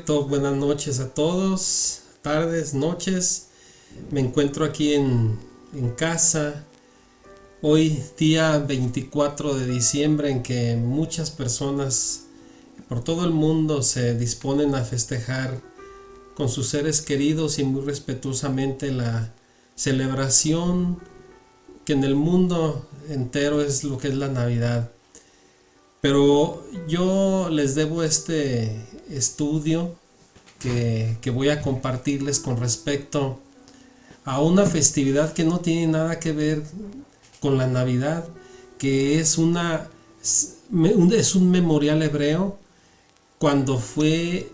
Perfecto, buenas noches a todos, tardes, noches. Me encuentro aquí en casa, hoy día 24 de diciembre en que muchas personas por todo el mundo se disponen a festejar con sus seres queridos y muy respetuosamente la celebración que en el mundo entero es lo que es la Navidad. Pero yo les debo este estudio que voy a compartirles con respecto a una festividad que no tiene nada que ver con la Navidad, que es es un memorial hebreo cuando fue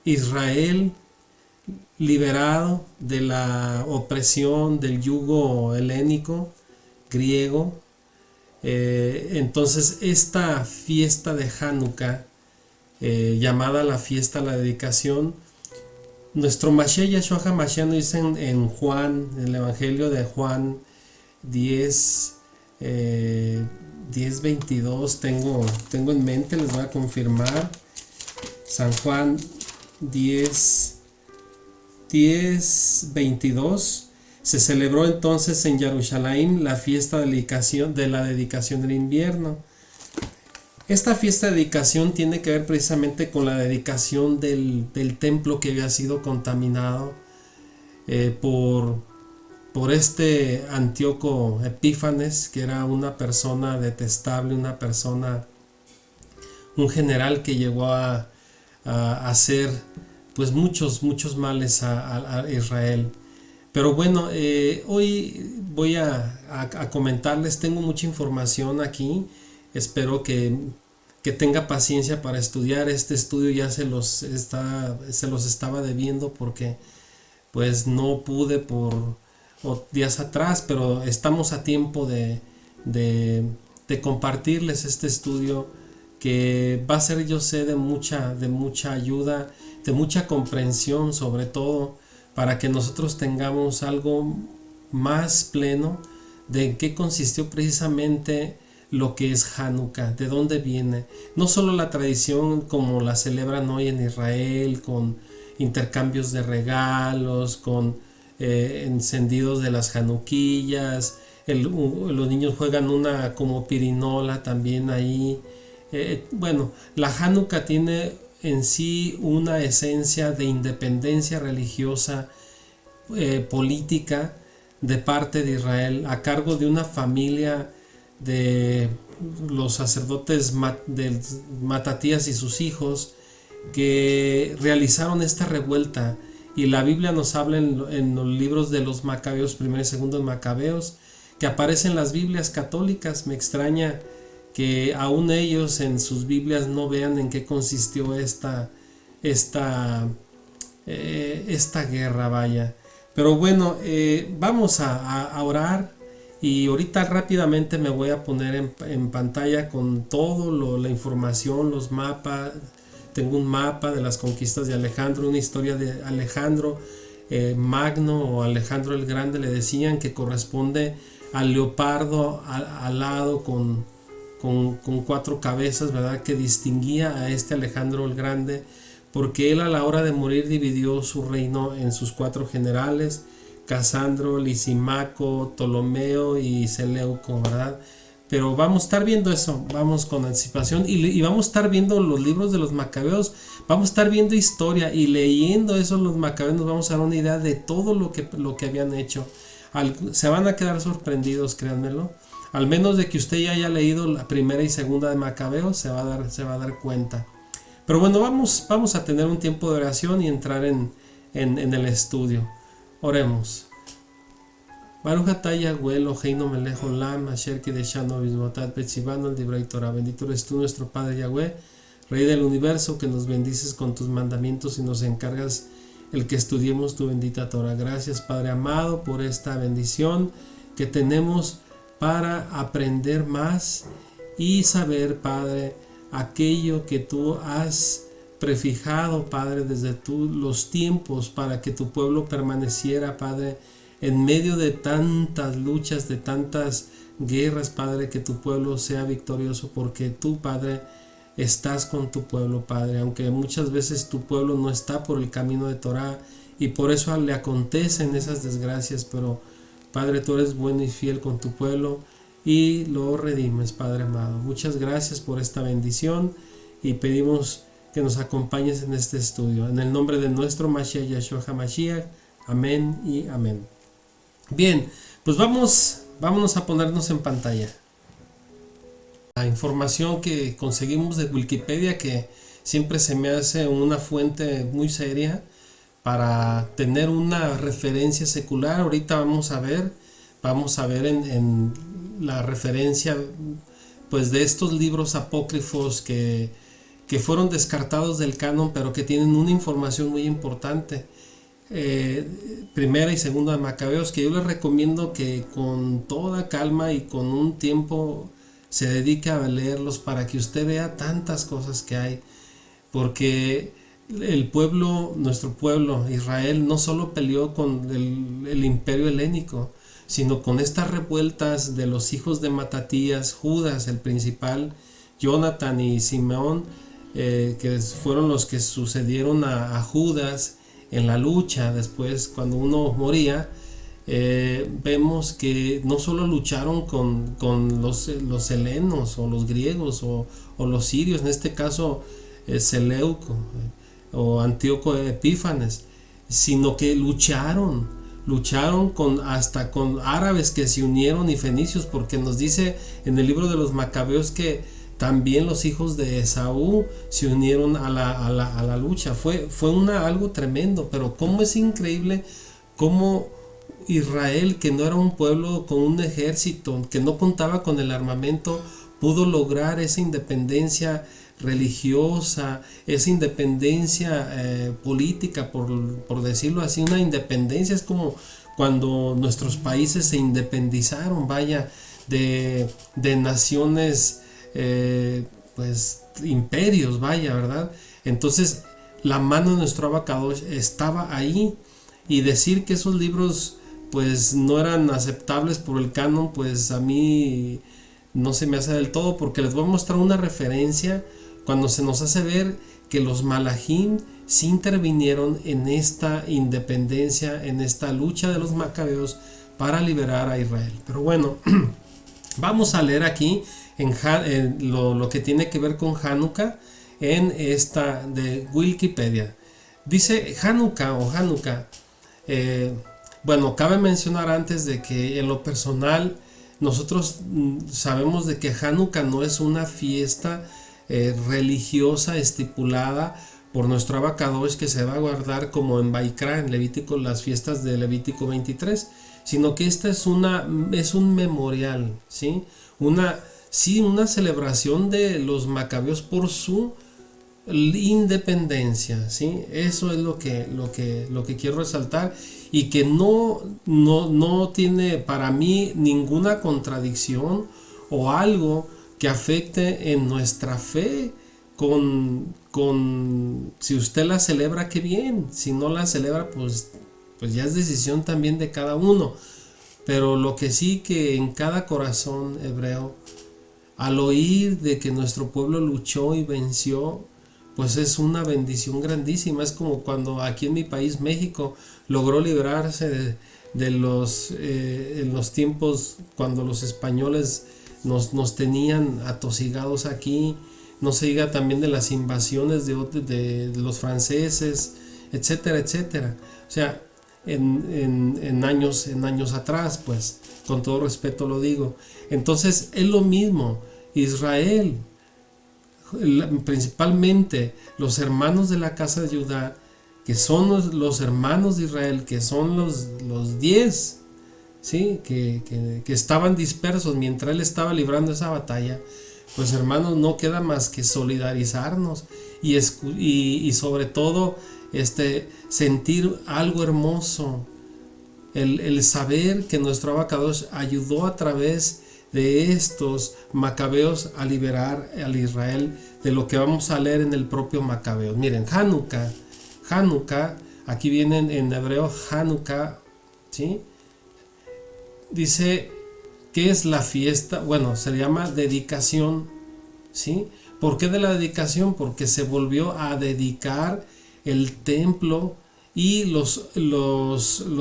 Israel liberado de la opresión del yugo helénico griego. Entonces esta fiesta de Hanukkah, llamada la fiesta de la dedicación, nuestro Mashiach Yahshua HaMashiach nos dice en Juan, en el Evangelio de Juan 10, 10:22, tengo en mente, les voy a confirmar. San Juan 10:22. Se celebró entonces en Jerusalén la fiesta de la dedicación del invierno. Esta fiesta de dedicación tiene que ver precisamente con la dedicación del templo que había sido contaminado por este Antíoco Epífanes, que era una persona detestable, un general que llegó a hacer pues muchos males a Israel. Pero bueno, hoy voy a comentarles, tengo mucha información aquí, espero que tenga paciencia para estudiar. Este estudio ya se los estaba debiendo porque pues no pude por días atrás, pero estamos a tiempo de compartirles este estudio que va a ser, yo sé, de mucha ayuda, de mucha comprensión, sobre todo para que nosotros tengamos algo más pleno de en qué consistió precisamente lo que es Hanukkah, de dónde viene. No solo la tradición como la celebran hoy en Israel, con intercambios de regalos, con encendidos de las januquillas, los niños juegan una como pirinola también ahí. Bueno, la Hanukkah tiene en sí una esencia de independencia religiosa, política de parte de Israel, a cargo de una familia de los sacerdotes de Matatías y sus hijos, que realizaron esta revuelta. Y la Biblia nos habla en los libros de los Macabeos, primero y segundo Macabeos, que aparecen las Biblias católicas. Me extraña que aún ellos en sus Biblias no vean en qué consistió esta guerra, vaya. Pero bueno, vamos a orar, y ahorita rápidamente me voy a poner en pantalla con todo la información, los mapas. Tengo un mapa de las conquistas de Alejandro, una historia de Alejandro Magno, o Alejandro el Grande le decían, que corresponde al leopardo alado con 4 cabezas, ¿verdad? Que distinguía a este Alejandro el Grande, porque él a la hora de morir dividió su reino en sus 4 generales: Casandro, Lisimaco, Ptolomeo y Seleuco, ¿verdad? Pero vamos a estar viendo eso, vamos con anticipación, y vamos a estar viendo los libros de los Macabeos, vamos a estar viendo historia, y leyendo eso los Macabeos nos vamos a dar una idea de todo lo que habían hecho. Se van a quedar sorprendidos, créanmelo. Al menos de que usted ya haya leído la primera y segunda de Macabeos, se va a dar cuenta. Pero bueno, vamos a tener un tiempo de oración y entrar en el estudio. Oremos. Baruch atah Yahweh Eloheinu melech olam asher kideshanu b'mitzvotat betzivanu al divrei Torah. Bendito eres tú, nuestro Padre Yahweh, Rey del universo, que nos bendices con tus mandamientos y nos encargas el que estudiemos tu bendita Torah. Gracias, Padre amado, por esta bendición que tenemos para aprender más y saber, Padre, aquello que tú has prefijado, Padre, desde los tiempos, para que tu pueblo permaneciera, Padre, en medio de tantas luchas, de tantas guerras, Padre, que tu pueblo sea victorioso, porque tú, Padre, estás con tu pueblo, Padre, aunque muchas veces tu pueblo no está por el camino de Torah y por eso le acontecen esas desgracias, pero Padre, tú eres bueno y fiel con tu pueblo y lo redimes, Padre amado. Muchas gracias por esta bendición y pedimos que nos acompañes en este estudio. En el nombre de nuestro Mashiach Yahshua HaMashiach. Amén y amén. Bien, pues vámonos a ponernos en pantalla. La información que conseguimos de Wikipedia, que siempre se me hace una fuente muy seria para tener una referencia secular. Ahorita vamos a ver en la referencia pues de estos libros apócrifos que fueron descartados del canon, pero que tienen una información muy importante. Primera y segunda de Macabeos, que yo les recomiendo que con toda calma y con un tiempo se dedique a leerlos para que usted vea tantas cosas que hay, porque el pueblo, nuestro pueblo Israel, no solo peleó con el imperio helénico, sino con estas revueltas de los hijos de Matatías, Judas el principal, Jonathan y Simeón, que fueron los que sucedieron a Judas en la lucha. Después, cuando uno moría, vemos que no solo lucharon con los helenos o los griegos o los sirios, en este caso Seleuco o Antíoco Epífanes, sino que lucharon hasta con árabes que se unieron y fenicios, porque nos dice en el libro de los Macabeos que también los hijos de Esaú se unieron a la lucha. Fue algo tremendo, pero cómo es increíble cómo Israel, que no era un pueblo con un ejército, que no contaba con el armamento, pudo lograr esa independencia religiosa, esa independencia política, por decirlo así. Una independencia es como cuando nuestros países se independizaron, vaya, de naciones, pues imperios, vaya, ¿verdad? Entonces la mano de nuestro Abacadosh estaba ahí, y decir que esos libros pues no eran aceptables por el canon, pues a mí no se me hace del todo, porque les voy a mostrar una referencia cuando se nos hace ver que los Malahim sí intervinieron en esta independencia, en esta lucha de los Macabeos para liberar a Israel. Pero bueno, vamos a leer aquí en lo que tiene que ver con Hanukkah en esta de Wikipedia. Dice Hanukkah. Bueno, cabe mencionar antes de que en lo personal nosotros sabemos de que Hanukkah no es una fiesta religiosa estipulada por nuestro Abacadosh, que se va a guardar como en Baikra, en Levítico, las fiestas de Levítico 23, sino que esta es un memorial, ¿sí? Una celebración de los Macabeos por su independencia, ¿sí? Eso es lo que quiero resaltar, y que no tiene para mí ninguna contradicción o algo que afecte en nuestra fe. Si usted la celebra, qué bien; si no la celebra, pues ya es decisión también de cada uno. Pero lo que sí, que en cada corazón hebreo, al oír de que nuestro pueblo luchó y venció, pues es una bendición grandísima. Es como cuando aquí en mi país, México, logró librarse en los tiempos cuando los españoles nos tenían atosigados aquí. No se diga también de las invasiones de los franceses, etcétera, etcétera. O sea, en años atrás, pues, con todo respeto lo digo. Entonces es lo mismo. Israel, principalmente los hermanos de la casa de Judá, que son los hermanos de Israel, que son los 10, ¿sí? que estaban dispersos mientras él estaba librando esa batalla. Pues hermanos, no queda más que solidarizarnos y sobre todo sentir algo hermoso, el saber que nuestro Abacadosh ayudó a través de estos Macabeos a liberar al Israel de lo que vamos a leer en el propio Macabeos. Miren, Hanukkah, aquí viene en hebreo Hanukkah, ¿sí? Dice, ¿qué es la fiesta? Bueno, se llama dedicación, ¿sí? ¿Por qué de la dedicación? Porque se volvió a dedicar el templo y los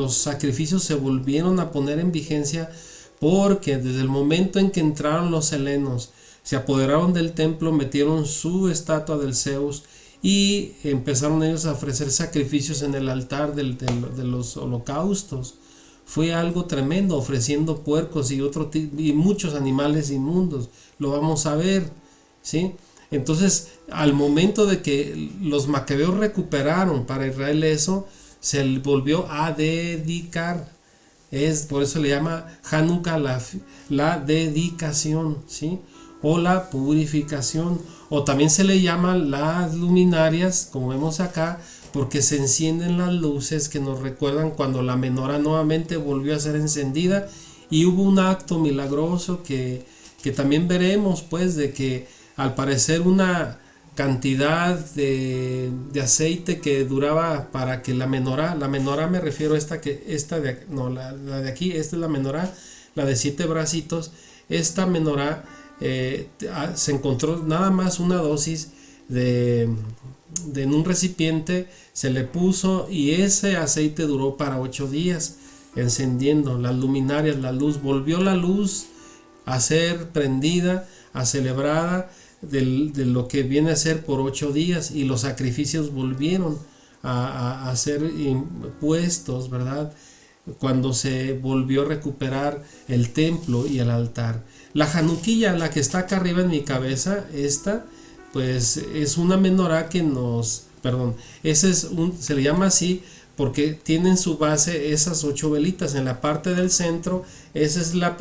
sacrificios se volvieron a poner en vigencia, porque desde el momento en que entraron los helenos, se apoderaron del templo, metieron su estatua del Zeus y empezaron ellos a ofrecer sacrificios en el altar de los holocaustos. Fue algo tremendo, ofreciendo puercos y muchos animales inmundos. Lo vamos a ver, ¿sí? Entonces, al momento de que los macabeos recuperaron para Israel eso, se volvió a dedicar. Por eso le llama Hanukkah la dedicación, ¿sí? O la purificación. O también se le llama las luminarias, como vemos acá, porque se encienden las luces que nos recuerdan cuando la menorá nuevamente volvió a ser encendida, y hubo un acto milagroso que también veremos, pues, de que al parecer una cantidad de aceite que duraba para que la menorá me refiero a esta de aquí, esta es la menorá, la de 7 bracitos. Esta menorá se encontró nada más una dosis en un recipiente, se le puso, y ese aceite duró para 8 días encendiendo las luminarias. La luz volvió, la luz a ser prendida, a celebrada de lo que viene a ser por 8 días, y los sacrificios volvieron a ser impuestos, ¿verdad? Cuando se volvió a recuperar el templo y el altar. La januquilla, la que está acá arriba en mi cabeza, esta pues es una menorá se le llama así porque tiene en su base esas 8 velitas. En la parte del centro, esa es la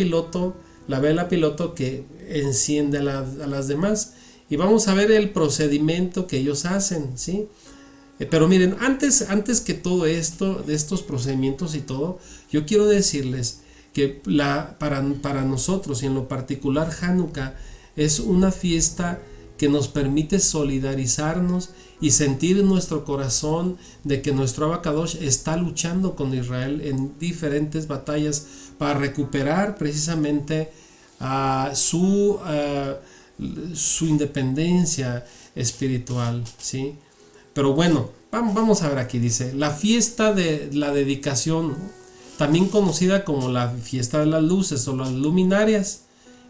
vela piloto que enciende a las demás. Y vamos a ver el procedimiento que ellos hacen, ¿sí? Pero miren, antes que todo esto, de estos procedimientos y todo, yo quiero decirles que para nosotros, y en lo particular Hanukkah, es una fiesta que nos permite solidarizarnos y sentir en nuestro corazón de que nuestro Abacadosh está luchando con Israel en diferentes batallas para recuperar precisamente su independencia espiritual, ¿sí? Pero bueno, vamos a ver aquí, dice, la fiesta de la dedicación, también conocida como la fiesta de las luces o las luminarias,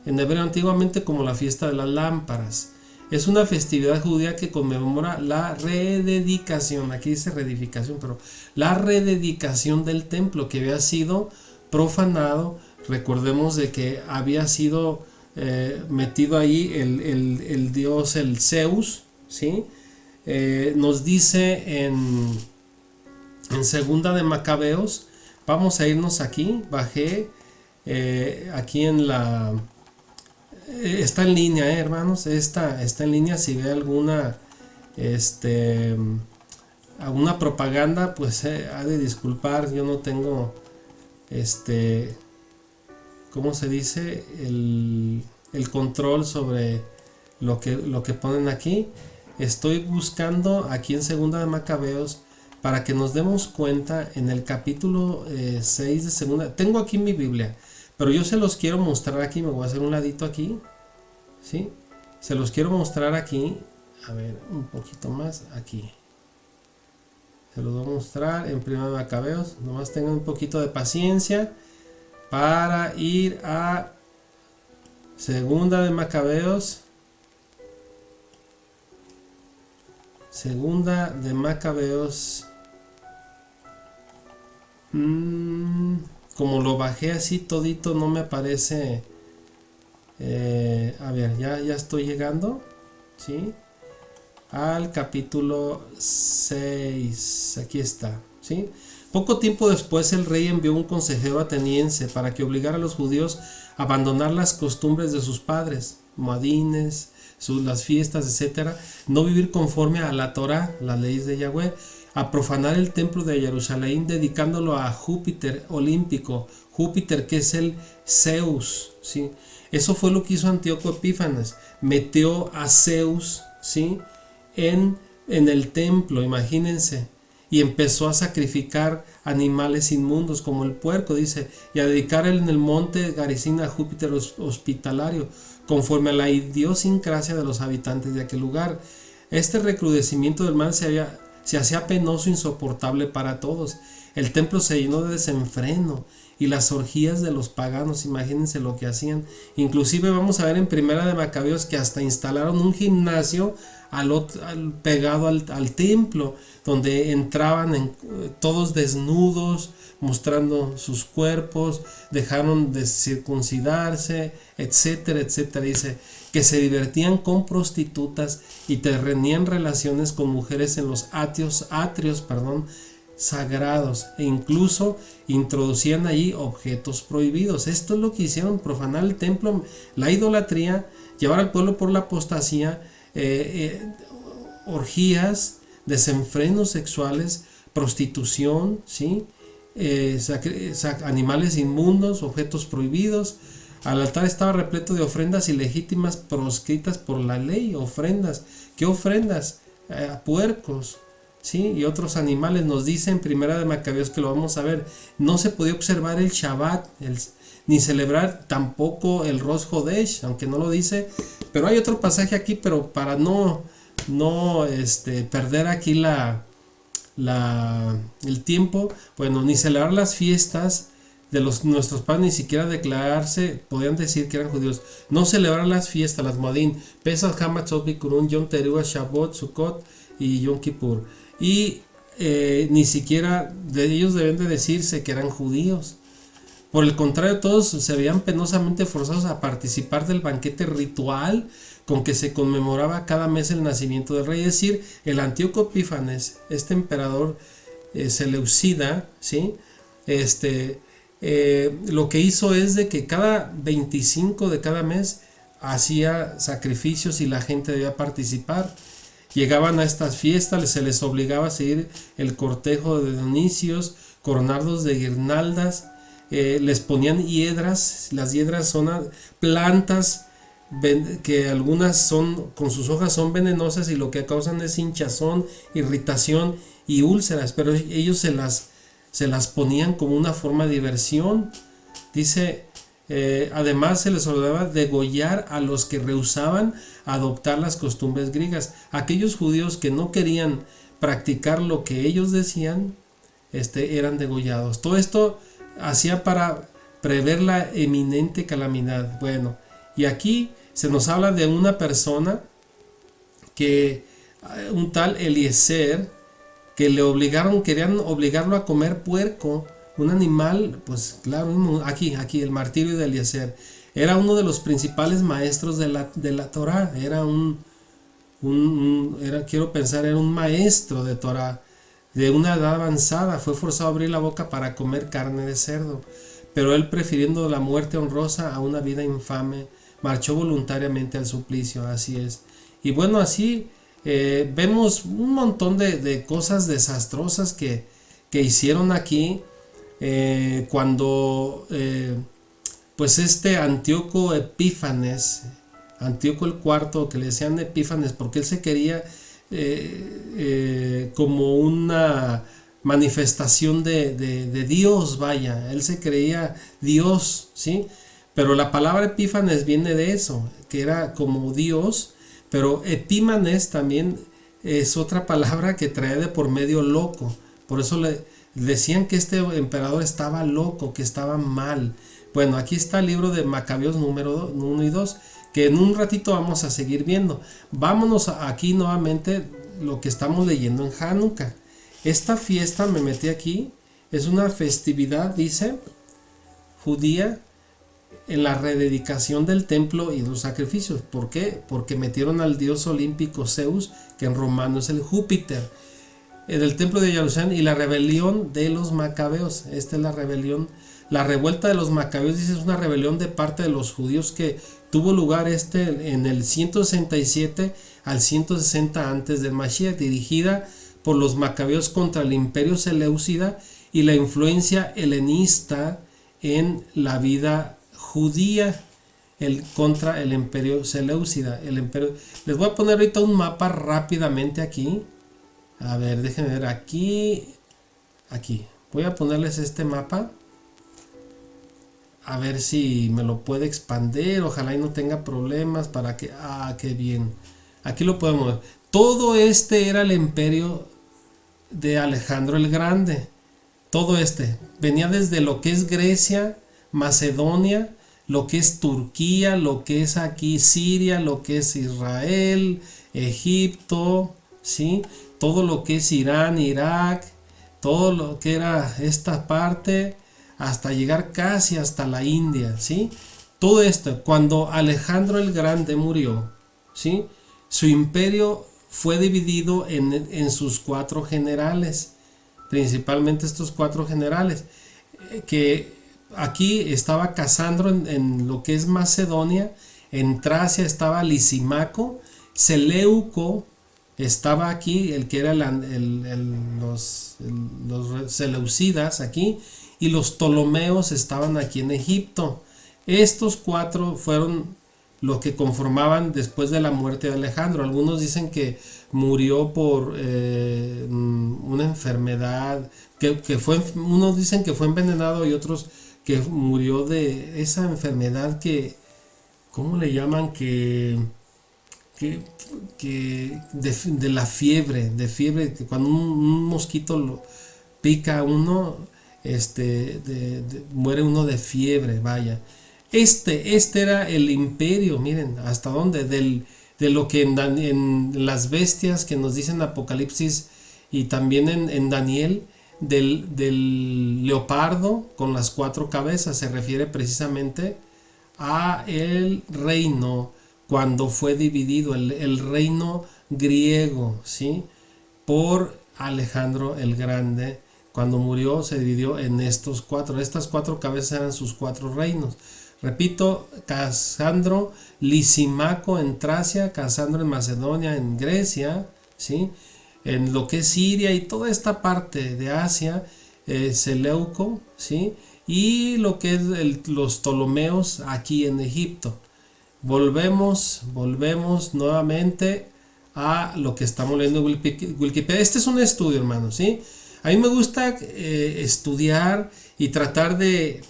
en hebreo antiguamente como la fiesta de las lámparas. Es una festividad judía que conmemora la rededicación, aquí dice reedificación, pero la rededicación del templo que había sido profanado. Recordemos de que había sido metido ahí el dios, el Zeus, ¿sí? Nos dice en segunda de Macabeos, vamos a irnos aquí, bajé aquí en la... está en línea, hermanos, está en línea. Si ve alguna propaganda, pues ha de disculpar, yo no tengo ¿cómo se dice? El control sobre lo que ponen aquí. Estoy buscando aquí en segunda de Macabeos para que nos demos cuenta en el capítulo 6 de segunda. Tengo aquí mi Biblia, pero yo se los quiero mostrar aquí. Me voy a hacer un ladito aquí, ¿sí? Se los quiero mostrar aquí. A ver, un poquito más aquí. Se los voy a mostrar en primera de Macabeos. Nomás tengan un poquito de paciencia para ir a segunda de Macabeos. Segunda de Macabeos. Como lo bajé así todito, no me aparece. A ver, ya estoy llegando, ¿sí? Al capítulo 6. Aquí está, ¿sí? Poco tiempo después el rey envió un consejero ateniense para que obligara a los judíos a abandonar las costumbres de sus padres, moadines, las fiestas, etcétera, no vivir conforme a la Torá, las leyes de Yahweh, a profanar el templo de Jerusalén, dedicándolo a Júpiter olímpico, Júpiter que es el Zeus, ¿sí? Eso fue lo que hizo Antíoco Epífanes, metió a Zeus, ¿sí? en el templo, imagínense, y empezó a sacrificar animales inmundos como el puerco, dice, y a dedicar en el monte Garizim a Júpiter hospitalario, conforme a la idiosincrasia de los habitantes de aquel lugar. Este recrudecimiento del mal se hacía penoso e insoportable para todos. El templo se llenó de desenfreno y las orgías de los paganos, imagínense lo que hacían. Inclusive vamos a ver en Primera de Macabeos que hasta instalaron un gimnasio pegado al templo, donde entraban todos desnudos, mostrando sus cuerpos, dejaron de circuncidarse, etcétera, etcétera. Dice que se divertían con prostitutas y tenían relaciones con mujeres en los atrios, sagrados, e incluso introducían allí objetos prohibidos. Esto es lo que hicieron: profanar el templo, la idolatría, llevar al pueblo por la apostasía, orgías, desenfrenos sexuales, prostitución, ¿sí? Animales inmundos, objetos prohibidos. Al altar estaba repleto de ofrendas ilegítimas proscritas por la ley. Ofrendas, ¿qué ofrendas? Puercos, ¿sí? Y otros animales. Nos dice en Primera de Macabeos, que lo vamos a ver, no se podía observar el Shabbat, ni celebrar tampoco el Rosh Hodesh, aunque no lo dice, pero hay otro pasaje aquí, pero para no perder aquí el tiempo, bueno, ni celebrar las fiestas de nuestros padres, ni siquiera declararse, podían decir que eran judíos, no celebrar las fiestas, las Modim, Pesach, Hamatzot, Bikurun, Yom Teruah, Shavuot, Sukkot y Yom Kippur, y ni siquiera de ellos deben de decirse que eran judíos. Por el contrario, todos se veían penosamente forzados a participar del banquete ritual con que se conmemoraba cada mes el nacimiento del rey. Es decir, el Antíoco Epífanes, este emperador seleucida, ¿sí? Lo que hizo es de que cada 25 de cada mes hacía sacrificios y la gente debía participar. Llegaban a estas fiestas, se les obligaba a seguir el cortejo de Dionisios, coronarlos de guirnaldas, les ponían hiedras. Las hiedras son plantas que algunas con sus hojas son venenosas y lo que causan es hinchazón, irritación y úlceras, pero ellos se las ponían como una forma de diversión. Dice, además se les ordenaba degollar a los que rehusaban adoptar las costumbres griegas. Aquellos judíos que no querían practicar lo que ellos decían, eran degollados. Todo esto hacía para prever la eminente calamidad. Bueno, y aquí se nos habla de una persona que, un tal Eliezer, que querían obligarlo a comer puerco, un animal, pues claro, aquí el martirio de Eliezer. Era uno de los principales maestros de la Torá, era quiero pensar, era un maestro de Torá, de una edad avanzada. Fue forzado a abrir la boca para comer carne de cerdo, pero él, prefiriendo la muerte honrosa a una vida infame, marchó voluntariamente al suplicio. Así es. Y bueno, así vemos un montón de cosas desastrosas que hicieron aquí, cuando pues Antíoco Epífanes, Antíoco el cuarto, que le decían Epífanes porque él se quería como una manifestación de Dios, vaya, él se creía Dios, ¿sí? Pero la palabra Epífanes viene de eso, que era como Dios, pero Epímanes también es otra palabra que trae de por medio loco. Por eso le decían que este emperador estaba loco, que estaba mal. Bueno, aquí está el libro de Macabeos número 1 y 2, que en un ratito vamos a seguir viendo. Vámonos aquí nuevamente lo que estamos leyendo en Hanukkah. Esta fiesta, me metí aquí, es una festividad, dice, judía, en la rededicación del templo y los sacrificios. ¿Por qué? Porque metieron al dios olímpico Zeus, que en romano es el Júpiter, en el templo de Jerusalén, y la rebelión de los macabeos. Esta es la rebelión. La revuelta de los macabeos, dice, es una rebelión de parte de los judíos que tuvo lugar en el 167 al 160 antes del Mashiach, dirigida por los macabeos contra el imperio seleucida y la influencia helenista en la vida judía, contra el imperio seleucida. Les voy a poner ahorita un mapa rápidamente aquí. A ver, déjenme ver aquí. Voy a ponerles este mapa. A ver si me lo puede expandir. Ojalá y no tenga problemas para que... qué bien. Aquí lo podemos ver. Todo este era el imperio de Alejandro el Grande. Todo este. Venía desde lo que es Grecia, Macedonia, lo que es Turquía, lo que es aquí Siria, lo que es Israel, Egipto, ¿sí? Todo lo que es Irán, Irak, todo lo que era esta parte, hasta llegar casi hasta la India, ¿sí? Todo esto, cuando Alejandro el Grande murió, ¿sí? Su imperio fue dividido en sus 4 generales, principalmente estos 4 generales, que aquí estaba Casandro en lo que es Macedonia, en Tracia estaba Lisimaco, Seleuco estaba aquí, el que era los seleucidas aquí, y los Ptolomeos estaban aquí en Egipto. Estos 4 fueron lo que conformaban después de la muerte de Alejandro. Algunos dicen que murió por una enfermedad, unos dicen que fue envenenado y otros que murió de esa enfermedad que, ¿cómo le llaman? Que de la fiebre, que cuando un mosquito lo pica a uno, muere uno de fiebre, vaya. Este era el imperio, miren, hasta dónde, de lo que en las bestias que nos dicen Apocalipsis y también en Daniel, del leopardo con las 4 cabezas, se refiere precisamente a el reino cuando fue dividido, el reino griego, ¿sí? Por Alejandro el Grande. Cuando murió se dividió en estos 4. Estas 4 cabezas eran sus 4 reinos. Repito, Casandro, Lisimaco en Tracia, Casandro en Macedonia, en Grecia, ¿sí? En lo que es Siria y toda esta parte de Asia, Seleuco, ¿sí? Y lo que es los Ptolomeos aquí en Egipto. Volvemos nuevamente a lo que estamos leyendo en Wikipedia. Este es un estudio, hermanos, ¿sí? A mí me gusta estudiar y tratar de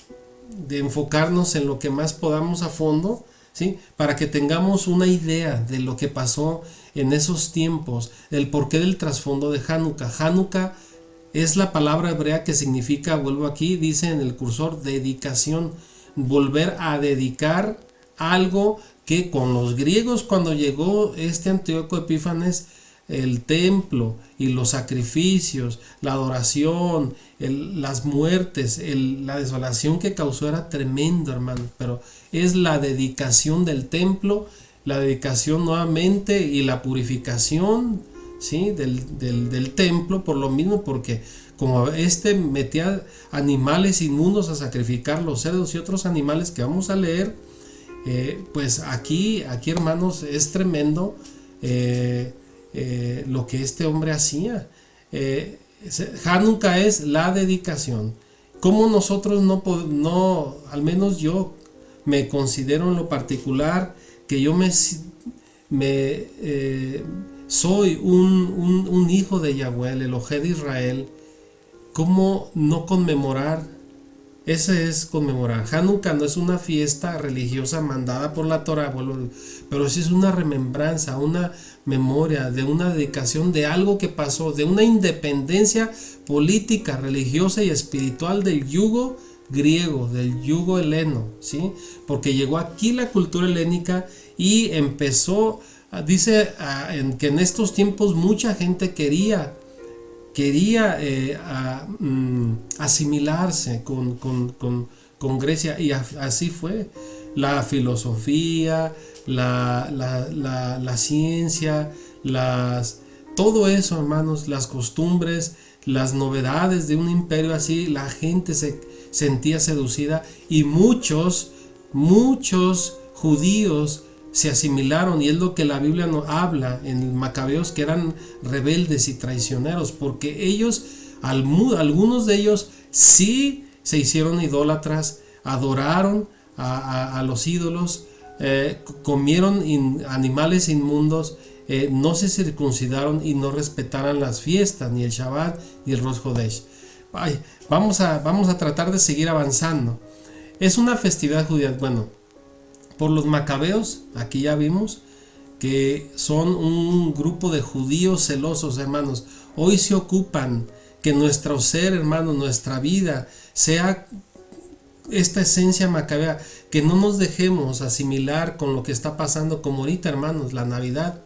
enfocarnos en lo que más podamos a fondo, ¿sí? Para que tengamos una idea de lo que pasó en esos tiempos, el porqué del trasfondo de Hanukkah. Hanukkah es la palabra hebrea que significa, vuelvo aquí, dice en el cursor, dedicación, volver a dedicar algo que con los griegos cuando llegó Antíoco Epífanes, el templo y los sacrificios, la adoración, las muertes, la desolación que causó era tremendo, hermano, pero es la dedicación del templo, la dedicación nuevamente y la purificación, ¿sí? del templo, por lo mismo, porque como metía animales inmundos a sacrificar, los cerdos y otros animales que vamos a leer, pues aquí hermanos es tremendo lo que este hombre hacía. Hanukkah es la dedicación. Como nosotros no, al menos yo me considero en lo particular que yo soy un hijo de Yahweh, el Elohé de Israel. ¿Cómo no conmemorar? Ese es conmemorar. Hanukkah no es una fiesta religiosa mandada por la Torah, pero sí es una remembranza, una memoria de una dedicación de algo que pasó, de una independencia política, religiosa y espiritual del yugo griego, del yugo heleno, ¿sí? Porque llegó aquí la cultura helénica y empezó, dice que en estos tiempos mucha gente quería asimilarse con Grecia, y así fue. La filosofía, la ciencia, todo eso, hermanos, las costumbres, las novedades de un imperio así, la gente se sentía seducida y muchos judíos se asimilaron, y es lo que la Biblia nos habla en Macabeos, que eran rebeldes y traicioneros, porque ellos, algunos de ellos sí se hicieron idólatras, adoraron a los ídolos, comieron animales inmundos, no se circuncidaron y no respetaran las fiestas, ni el Shabbat, ni el Rosh Hodesh. Ay, vamos a tratar de seguir avanzando. Es una festividad judía, bueno, por los macabeos, aquí ya vimos que son un grupo de judíos celosos, hermanos. Hoy se ocupan que nuestro ser, hermanos, nuestra vida sea esta esencia macabea, que no nos dejemos asimilar con lo que está pasando, como ahorita, hermanos, la Navidad,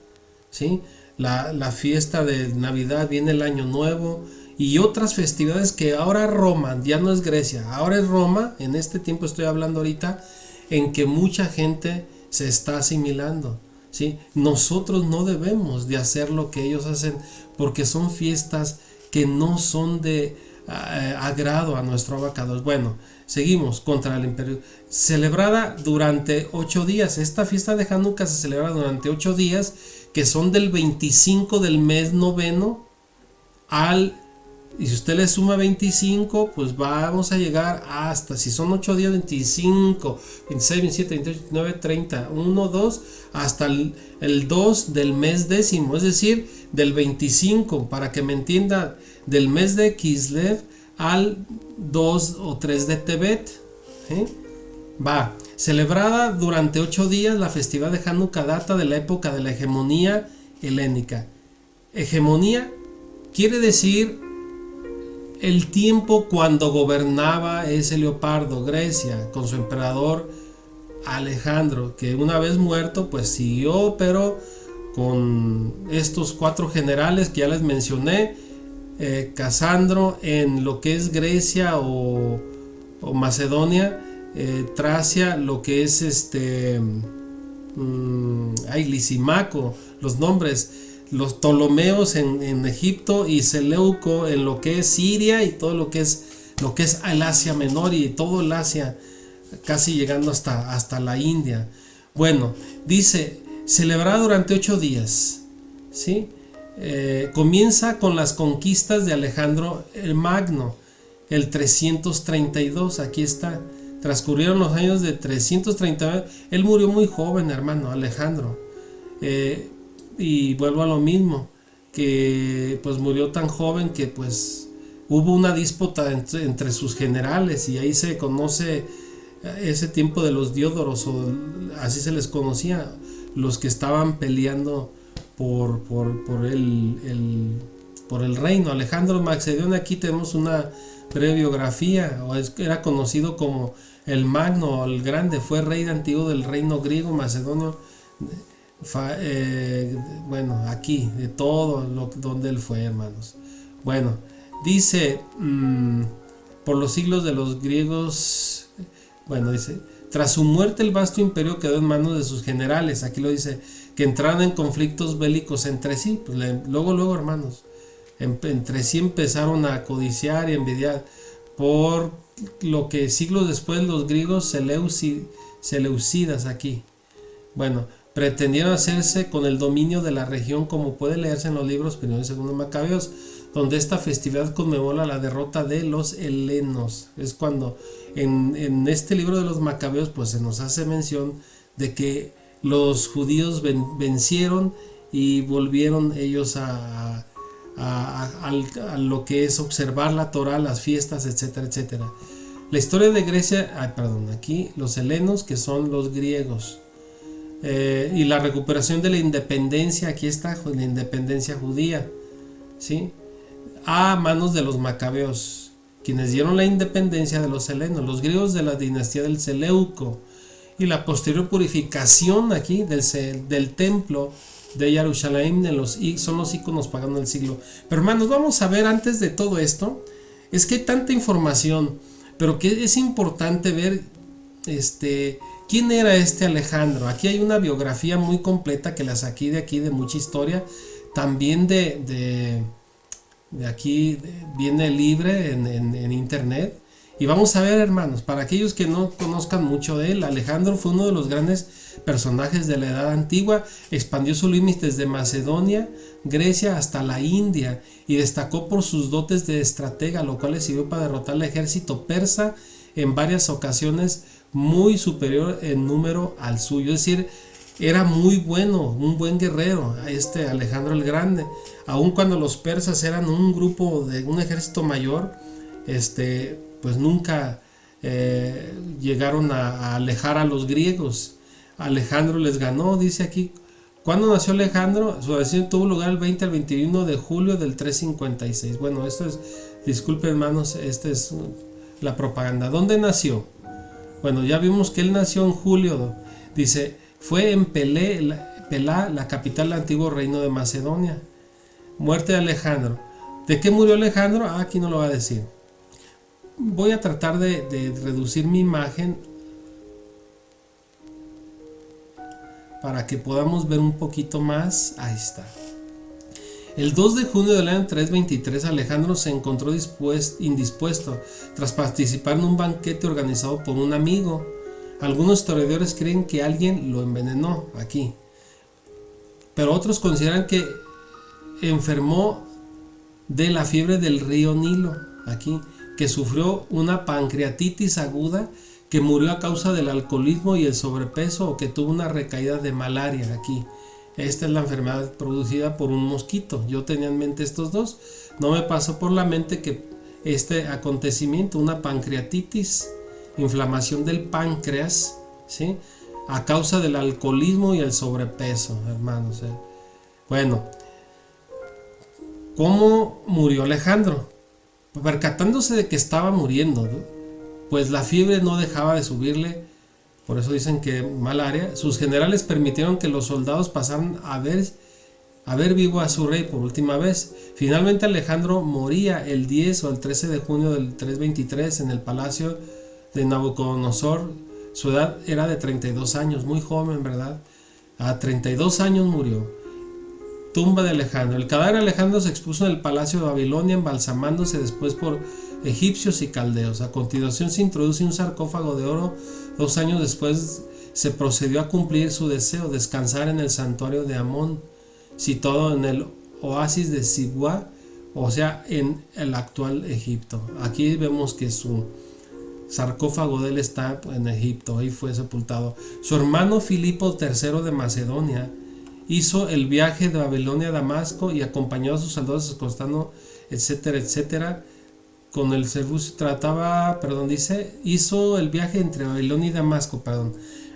¿sí? La fiesta de Navidad, viene el Año Nuevo y otras festividades que ahora Roma, ya no es Grecia, ahora es Roma. En este tiempo estoy hablando ahorita en que mucha gente se está asimilando, ¿sí? Nosotros no debemos de hacer lo que ellos hacen, porque son fiestas que no son de agrado a nuestro abacados. Bueno, seguimos contra el imperio. Celebrada durante 8 días. Esta fiesta de Hanukkah se celebra durante 8 días, que son del 25 del mes noveno y si usted le suma 25, pues vamos a llegar hasta, si son 8 días, 25, 26, 27, 28, 29, 30, 1, 2, hasta el 2 del mes décimo, es decir, del 25, para que me entienda, del mes de Kislev al 2 o 3 de Tebet. Va, celebrada durante 8 días, la festividad de Hanukkah data de la época de la hegemonía helénica. Hegemonía quiere decir el tiempo cuando gobernaba ese Leopardo, Grecia, con su emperador Alejandro, que una vez muerto, pues siguió, pero con estos 4 generales que ya les mencioné, Casandro en lo que es Grecia o Macedonia, Tracia, lo que es Lisimaco, los nombres, los Ptolomeos en Egipto, y Seleuco en lo que es Siria y todo lo que es el Asia Menor y todo el Asia, casi llegando hasta la India. Bueno, dice, celebrada durante 8 días, ¿sí? Comienza con las conquistas de Alejandro el Magno, el 332, aquí está. Transcurrieron los años de 339, él murió muy joven, hermano, Alejandro. Y vuelvo a lo mismo, que pues murió tan joven que pues hubo una disputa entre sus generales, y ahí se conoce ese tiempo de los diódoros, o así se les conocía, los que estaban peleando por el reino. Alejandro Macedonio, aquí tenemos una breve biografía, era conocido como el Magno, el Grande, fue rey antiguo del reino griego macedonio. Bueno, aquí, de todo donde él fue, hermanos. Bueno, dice, por los siglos de los griegos, bueno, dice, tras su muerte el vasto imperio quedó en manos de sus generales. Aquí lo dice, que entraron en conflictos bélicos entre sí. Pues luego, hermanos, entre sí empezaron a codiciar y envidiar, por lo que siglos después los griegos seleucidas aquí, bueno, pretendieron hacerse con el dominio de la región, como puede leerse en los libros Primero y Segundo Macabeos, donde esta festividad conmemora la derrota de los helenos. Es cuando en este libro de los Macabeos pues se nos hace mención de que los judíos vencieron y volvieron ellos a lo que es observar la Torah, las fiestas, etcétera, etcétera. La historia de Grecia, aquí los helenos, que son los griegos, y la recuperación de la independencia, aquí está la independencia judía, ¿sí? A manos de los macabeos, quienes dieron la independencia de los helenos, los griegos de la dinastía del Seleuco, y la posterior purificación aquí del templo de Jerusalén, son los iconos paganos del siglo. Pero hermanos, vamos a ver antes de todo esto, es que hay tanta información, pero que es importante ver quién era este Alejandro. Aquí hay una biografía muy completa que la saqué de aquí, de mucha historia, también de aquí viene libre en internet. Y vamos a ver, hermanos, para aquellos que no conozcan mucho de él, Alejandro fue uno de los grandes personajes de la Edad Antigua, expandió sus límites desde Macedonia, Grecia hasta la India, y destacó por sus dotes de estratega, lo cual le sirvió para derrotar al ejército persa en varias ocasiones, muy superior en número al suyo. Es decir, era muy bueno, un buen guerrero, Alejandro el Grande. Aun cuando los persas eran un grupo de un ejército mayor, pues nunca llegaron a alejar a los griegos. Alejandro les ganó, dice aquí. ¿Cuándo nació Alejandro? Su nacimiento tuvo lugar el 20 al 21 de julio del 356. Bueno, esto es, disculpen hermanos, esta es la propaganda. ¿Dónde nació? Bueno, ya vimos que él nació en julio. Dice, fue en Pelá, la capital del antiguo reino de Macedonia. Muerte de Alejandro. ¿De qué murió Alejandro? Aquí no lo va a decir. Voy a tratar de reducir mi imagen para que podamos ver un poquito más. Ahí está. El 2 de junio del año 323, Alejandro se encontró indispuesto tras participar en un banquete organizado por un amigo. Algunos historiadores creen que alguien lo envenenó aquí, pero otros consideran que enfermó de la fiebre del río Nilo, aquí, que sufrió una pancreatitis aguda, que murió a causa del alcoholismo y el sobrepeso, o que tuvo una recaída de malaria aquí. Esta es la enfermedad producida por un mosquito. Yo tenía en mente estos dos. No me pasó por la mente que este acontecimiento, una pancreatitis, inflamación del páncreas, ¿sí?, a causa del alcoholismo y el sobrepeso, hermanos. Bueno, ¿cómo murió Alejandro? Percatándose de que estaba muriendo, ¿no? Pues la fiebre no dejaba de subirle, por eso dicen que malaria. Sus generales permitieron que los soldados pasaran a ver vivo a su rey por última vez. Finalmente Alejandro moría el 10 o el 13 de junio del 323 en el palacio de Nabucodonosor. Su edad era de 32 años, muy joven, ¿verdad? A 32 años murió. Tumba de Alejandro. El cadáver de Alejandro se expuso en el palacio de Babilonia, embalsamándose después por egipcios y caldeos. A continuación se introduce un sarcófago de oro. 2 años después se procedió a cumplir su deseo, descansar en el santuario de Amón, situado en el oasis de Sibwa, o sea, en el actual Egipto. Aquí vemos que su sarcófago de él está en Egipto, ahí fue sepultado. Su hermano Filipo III de Macedonia hizo el viaje de Babilonia a Damasco y acompañó a sus soldados escoltando, etcétera, etcétera. Con el servicio hizo el viaje entre Babilonia y Damasco,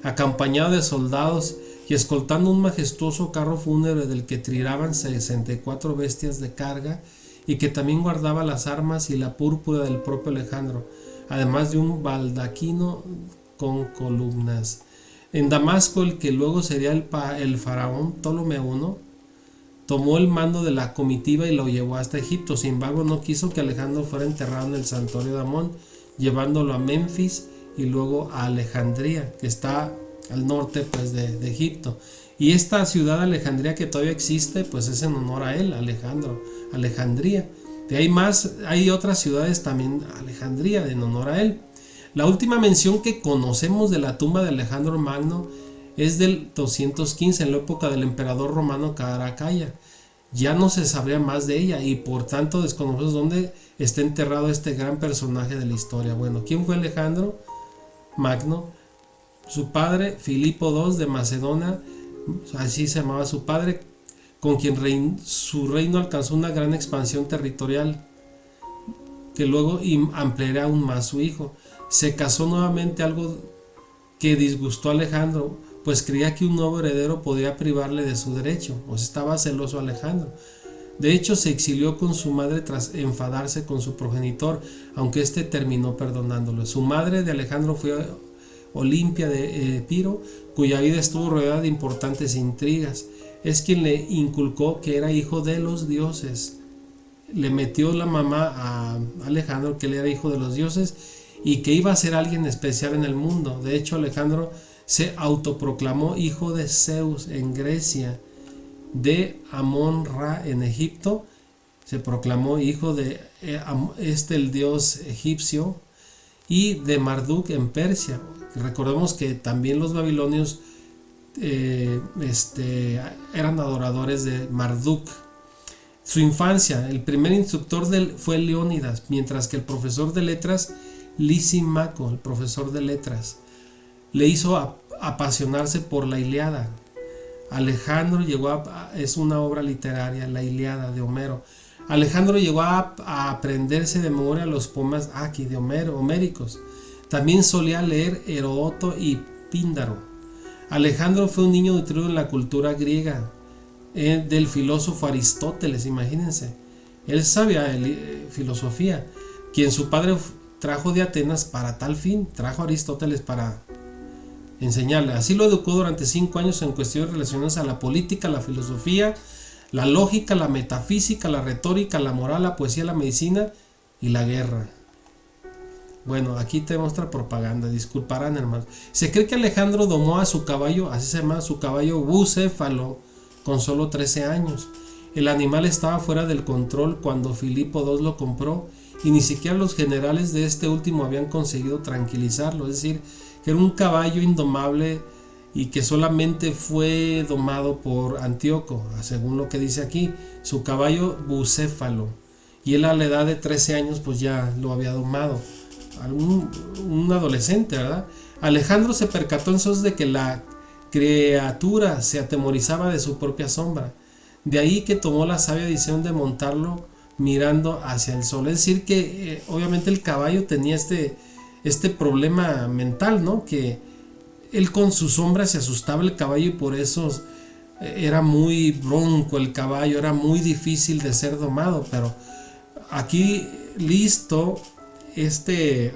acompañado de soldados y escoltando un majestuoso carro fúnebre del que triraban 64 bestias de carga y que también guardaba las armas y la púrpura del propio Alejandro, además de un baldaquino con columnas. En Damasco, el que luego sería el faraón Ptolomeo I tomó el mando de la comitiva y lo llevó hasta Egipto. Sin embargo, no quiso que Alejandro fuera enterrado en el santuario de Amón, llevándolo a Memphis y luego a Alejandría, que está al norte pues de Egipto. Y esta ciudad Alejandría, que todavía existe, pues es en honor a él, Alejandría. Hay otras ciudades también, Alejandría, en honor a él. La última mención que conocemos de la tumba de Alejandro Magno es del 215, en la época del emperador romano Caracalla. Ya no se sabría más de ella y por tanto desconocemos dónde está enterrado este gran personaje de la historia. Bueno, ¿quién fue Alejandro Magno? Su padre, Filipo II de Macedonia, así se llamaba su padre, con quien su reino alcanzó una gran expansión territorial, que luego ampliaría aún más su hijo. Se casó nuevamente, algo que disgustó a Alejandro, pues creía que un nuevo heredero podría privarle de su derecho, pues estaba celoso Alejandro. De hecho, se exilió con su madre tras enfadarse con su progenitor, aunque éste terminó perdonándolo. Su madre de Alejandro fue Olimpia de Epiro, cuya vida estuvo rodeada de importantes intrigas. Es quien le inculcó que era hijo de los dioses. Le metió la mamá a Alejandro que él era hijo de los dioses y que iba a ser alguien especial en el mundo. De hecho, Alejandro se autoproclamó hijo de Zeus en Grecia, de Amón-Ra en Egipto. Se proclamó hijo de el dios egipcio, y de Marduk en Persia. Recordemos que también los babilonios eran adoradores de Marduk. Su infancia, el primer instructor fue Leónidas, mientras que el profesor de letras, Lisímaco, el profesor de letras, le hizo apasionarse por la Ilíada. Alejandro llegó es una obra literaria, la Ilíada de Homero. Alejandro llegó a aprenderse de memoria los poemas aquí de Homero, homéricos. También solía leer Heródoto y Píndaro. Alejandro fue un niño nutrido en la cultura griega, del filósofo Aristóteles, imagínense. Él sabía filosofía, quien su padre trajo de Atenas para tal fin, trajo a Aristóteles para enseñarle. Así lo educó durante 5 años en cuestiones relacionadas a la política, la filosofía, la lógica, la metafísica, la retórica, la moral, la poesía, la medicina y la guerra. Bueno, aquí te muestra propaganda, disculparán, hermanos. Se cree que Alejandro domó a su caballo, así se llama, su caballo bucéfalo, con solo 13 años. El animal estaba fuera del control cuando Filipo II lo compró y ni siquiera los generales de este último habían conseguido tranquilizarlo. Es decir, que era un caballo indomable y que solamente fue domado por Antíoco, según lo que dice aquí, su caballo bucéfalo. Y él a la edad de 13 años pues ya lo había domado. Un adolescente, ¿verdad? Alejandro se percató entonces de que la criatura se atemorizaba de su propia sombra. De ahí que tomó la sabia decisión de montarlo mirando hacia el sol. Es decir que obviamente el caballo tenía este problema mental, ¿no? Que él con su sombra se asustaba el caballo y por eso era muy bronco el caballo, era muy difícil de ser domado. Pero aquí listo,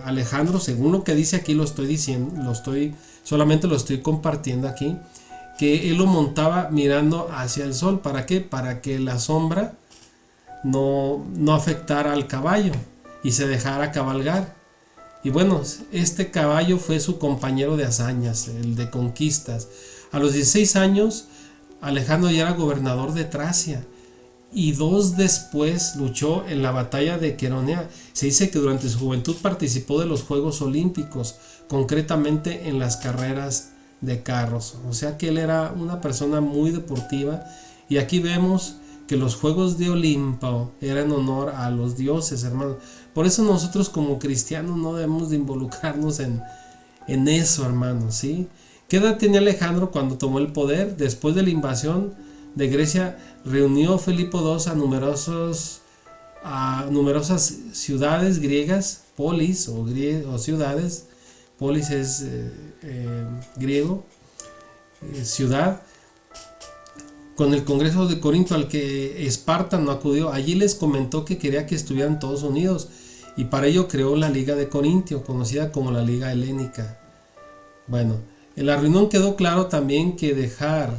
Alejandro, según lo que dice aquí, lo estoy diciendo, solamente lo estoy compartiendo aquí, que él lo montaba mirando hacia el sol. ¿Para qué? Para que la sombra no afectara al caballo y se dejara cabalgar. Y bueno, este caballo fue su compañero de hazañas, el de conquistas. A los 16 años, Alejandro ya era gobernador de Tracia y 2 después luchó en la batalla de Queronea. Se dice que durante su juventud participó de los Juegos Olímpicos, concretamente en las carreras de carros. O sea que él era una persona muy deportiva, y aquí vemos que los Juegos de Olimpo eran en honor a los dioses, hermanos. Por eso nosotros como cristianos no debemos de involucrarnos en eso, hermanos, ¿sí? ¿Qué edad tenía Alejandro cuando tomó el poder? Después de la invasión de Grecia, reunió Filipo II a numerosas ciudades griegas, polis o ciudades. Polis es griego, ciudad, con el Congreso de Corinto, al que Esparta no acudió. Allí les comentó que quería que estuvieran todos unidos, y para ello creó la Liga de Corintio, conocida como la Liga Helénica. Bueno, en la reunión quedó claro también que dejar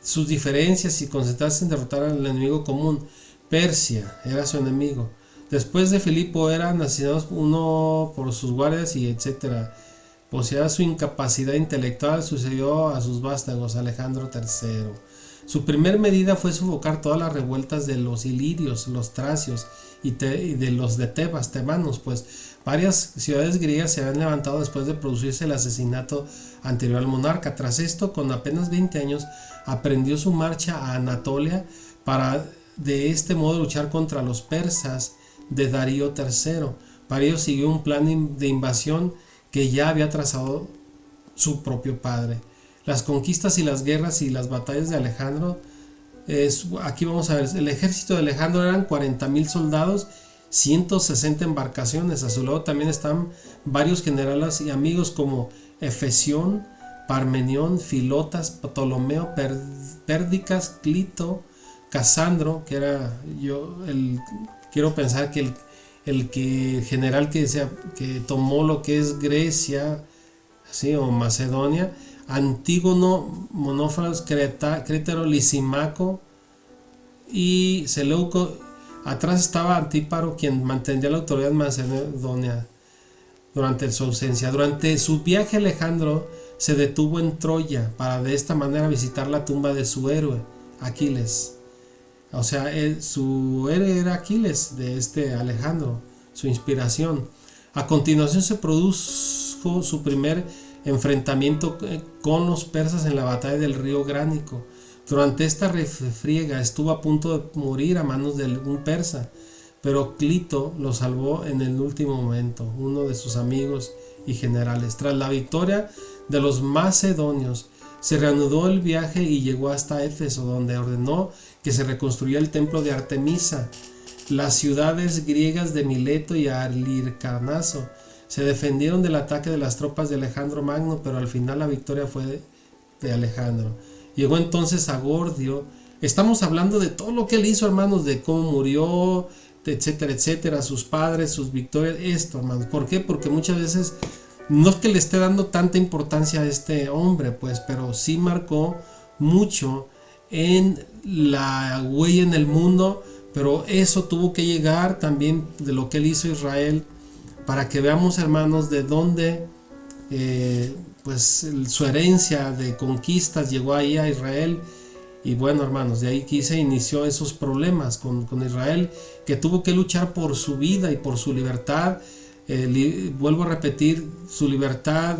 sus diferencias y concentrarse en derrotar al enemigo común. Persia era su enemigo. Después de Filipo eran asesinados uno por sus guardias y etcétera. Poseía su incapacidad intelectual, sucedió a sus vástagos, Alejandro III. Su primer medida fue sofocar todas las revueltas de los ilirios, los tracios y de los de Tebas, tebanos, pues varias ciudades griegas se habían levantado después de producirse el asesinato anterior al monarca. Tras esto, con apenas 20 años, aprendió su marcha a Anatolia para de este modo luchar contra los persas de Darío III. Para ello siguió un plan de invasión que ya había trazado su propio padre. Las conquistas y las guerras y las batallas de Alejandro, aquí vamos a ver, el ejército de Alejandro eran 40,000 soldados, 160 embarcaciones. A su lado también están varios generales y amigos como Efesión, Parmenión, Filotas, Ptolomeo, Pérdicas, Clito, Casandro, que era quiero pensar que el general que tomó lo que es Grecia, ¿sí? O Macedonia, Antígono, Monófalos, Crétero, Lisimaco y Seleuco. Atrás estaba Antíparo, quien mantendría la autoridad en Macedonia durante su ausencia. Durante su viaje, Alejandro se detuvo en Troya para de esta manera visitar la tumba de su héroe, Aquiles. O sea, su héroe era Aquiles, de Alejandro, su inspiración. A continuación se produjo su primer enfrentamiento con los persas en la batalla del río Gránico. Durante esta refriega estuvo a punto de morir a manos de un persa, pero Clito lo salvó en el último momento, uno de sus amigos y generales. Tras la victoria de los macedonios, se reanudó el viaje y llegó hasta Éfeso, donde ordenó que se reconstruyera el templo de Artemisa. Las ciudades griegas de Mileto y Halicarnaso se defendieron del ataque de las tropas de Alejandro Magno, pero al final la victoria fue de Alejandro. Llegó entonces a Gordio. Estamos hablando de todo lo que él hizo, hermanos, de cómo murió, etcétera, etcétera, sus padres, sus victorias, esto, hermanos. ¿Por qué? Porque muchas veces no es que le esté dando tanta importancia a este hombre, pues, pero sí marcó mucho en la huella en el mundo, pero eso tuvo que llegar también de lo que él hizo Israel, para que veamos, hermanos, de dónde pues su herencia de conquistas llegó ahí a Israel. Y bueno, hermanos, de ahí que se inició esos problemas con Israel, que tuvo que luchar por su vida y por su libertad. Vuelvo a repetir, su libertad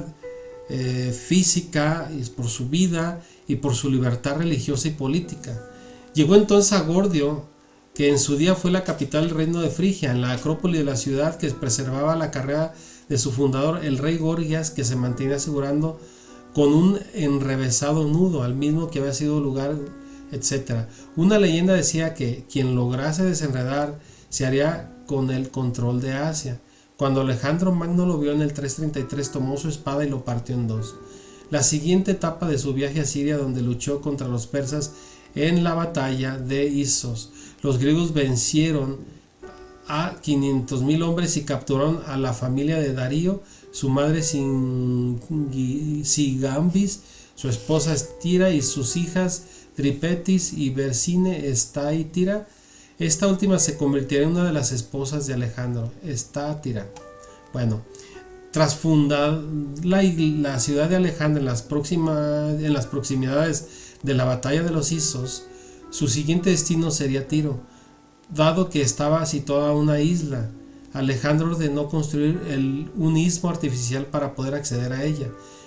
física, y por su vida y por su libertad religiosa y política. Llegó entonces a Gordio, que en su día fue la capital del reino de Frigia, en la acrópoli de la ciudad, que preservaba la carrera de su fundador, el rey Gorgias, que se mantenía asegurando con un enrevesado nudo al mismo que había sido lugar, etc. Una leyenda decía que quien lograse desenredar se haría con el control de Asia. Cuando Alejandro Magno lo vio en el 333, tomó su espada y lo partió en dos. La siguiente etapa de su viaje a Siria, donde luchó contra los persas en la batalla de Issos. Los griegos vencieron a 500,000 hombres y capturaron a la familia de Darío, su madre Sigambis, su esposa Estira y sus hijas Tripetis y Versine Estaitira. Esta última se convirtió en una de las esposas de Alejandro, Estátira. Bueno, tras fundar la ciudad de Alejandro en las proximidades de la batalla de los Issos, su siguiente destino sería Tiro, dado que estaba situada una isla. Alejandro ordenó construir un istmo artificial para poder acceder a ella.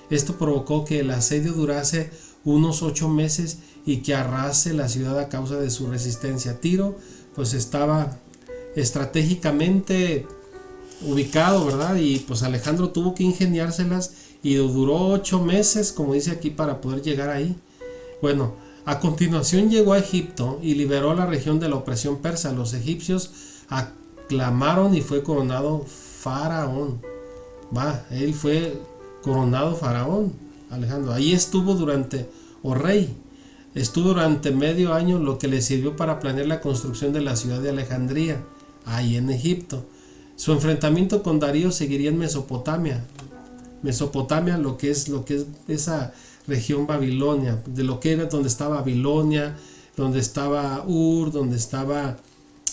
Esto provocó que el asedio durase unos 8 meses y que arrase la ciudad a causa de su resistencia. Tiro pues estaba estratégicamente ubicado, ¿verdad? Y pues Alejandro tuvo que ingeniárselas y duró 8 meses, como dice aquí, para poder llegar ahí. Bueno, a continuación llegó a Egipto y liberó la región de la opresión persa. Los egipcios aclamaron y fue coronado faraón. Él fue coronado faraón, Alejandro. Ahí estuvo estuvo durante medio año, lo que le sirvió para planear la construcción de la ciudad de Alejandría, ahí en Egipto. Su enfrentamiento con Darío seguiría en Mesopotamia, lo que es esa región Babilonia, de lo que era donde estaba Babilonia, donde estaba Ur, donde estaba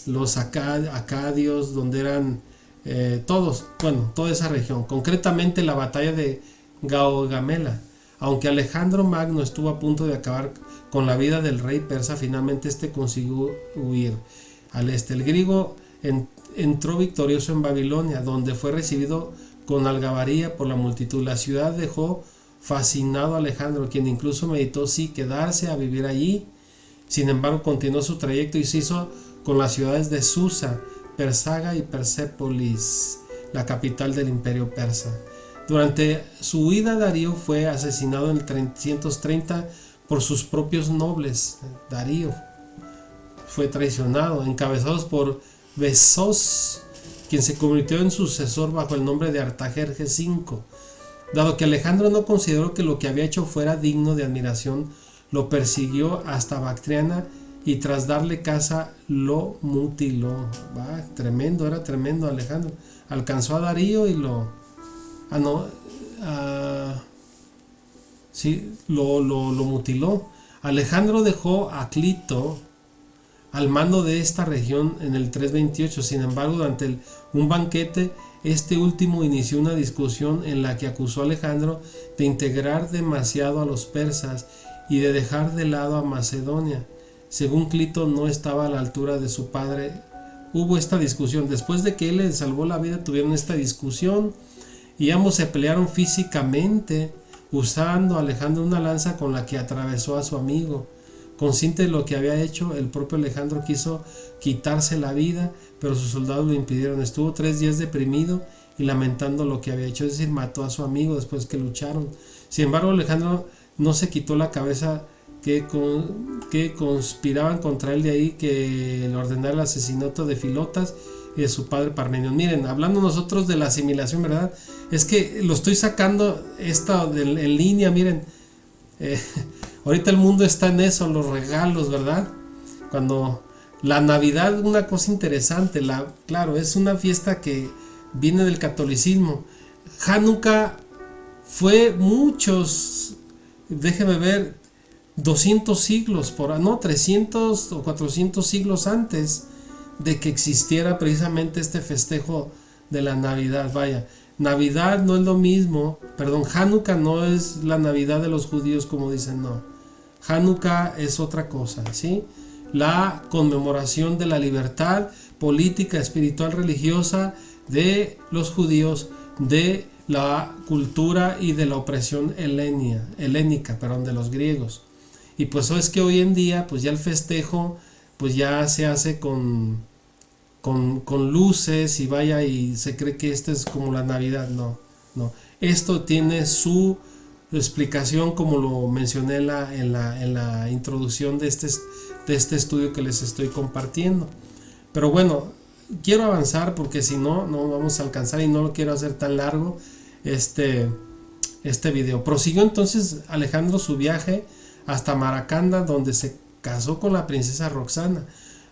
los acadios, donde eran toda esa región, concretamente la batalla de Gaugamela. Aunque Alejandro Magno estuvo a punto de acabar con la vida del rey persa, finalmente consiguió huir al este. El griego entró victorioso en Babilonia, donde fue recibido con algarabía por la multitud. La ciudad dejó fascinado a Alejandro, quien incluso meditó si quedarse a vivir allí. Sin embargo, continuó su trayecto y se hizo con las ciudades de Susa, Persaga y Persépolis, la capital del imperio persa. Durante su huida, Darío fue asesinado en el 330 por sus propios nobles. Darío fue traicionado, encabezados por Besos, quien se convirtió en sucesor bajo el nombre de Artajerjes V. Dado que Alejandro no consideró que lo que había hecho fuera digno de admiración, lo persiguió hasta Bactriana y tras darle caza lo mutiló. Era tremendo Alejandro. Alcanzó a Darío y lo mutiló. Alejandro dejó a Clito al mando de esta región en el 328. Sin embargo, durante un banquete, este último inició una discusión en la que acusó a Alejandro de integrar demasiado a los persas y de dejar de lado a Macedonia. Según Clito, no estaba a la altura de su padre. Hubo esta discusión. Después de que él le salvó la vida, tuvieron esta discusión y ambos se pelearon físicamente, usando a Alejandro una lanza con la que atravesó a su amigo. Consciente de lo que había hecho, el propio Alejandro quiso quitarse la vida, pero sus soldados lo impidieron. Estuvo 3 días deprimido y lamentando lo que había hecho, es decir, mató a su amigo después que lucharon. Sin embargo, Alejandro no se quitó la cabeza que conspiraban contra él, de ahí que le ordenara el asesinato de Filotas y de su padre Parmenión. Miren, hablando nosotros de la asimilación, ¿verdad? Es que lo estoy sacando en línea, miren. Ahorita el mundo está en eso, los regalos, ¿verdad? Cuando la Navidad, una cosa interesante, claro, es una fiesta que viene del catolicismo. Hanukkah fue muchos, déjeme ver, 200 siglos, 300 o 400 siglos antes de que existiera precisamente este festejo de la Navidad. Vaya, Navidad no es lo mismo, Hanukkah no es la Navidad de los judíos como dicen, no. Hanukkah es otra cosa, ¿sí? La conmemoración de la libertad política, espiritual, religiosa de los judíos, de la cultura y de la opresión helénica, de los griegos. Y pues es que hoy en día pues ya el festejo pues ya se hace con luces y vaya, y se cree que esta es como la Navidad. No. Esto tiene su explicación, como lo mencioné en la introducción de este estudio que les estoy compartiendo. Pero bueno, quiero avanzar porque si no, no vamos a alcanzar, y no lo quiero hacer tan largo este video. Prosiguió entonces Alejandro su viaje hasta Maracanda, donde se casó con la princesa Roxana.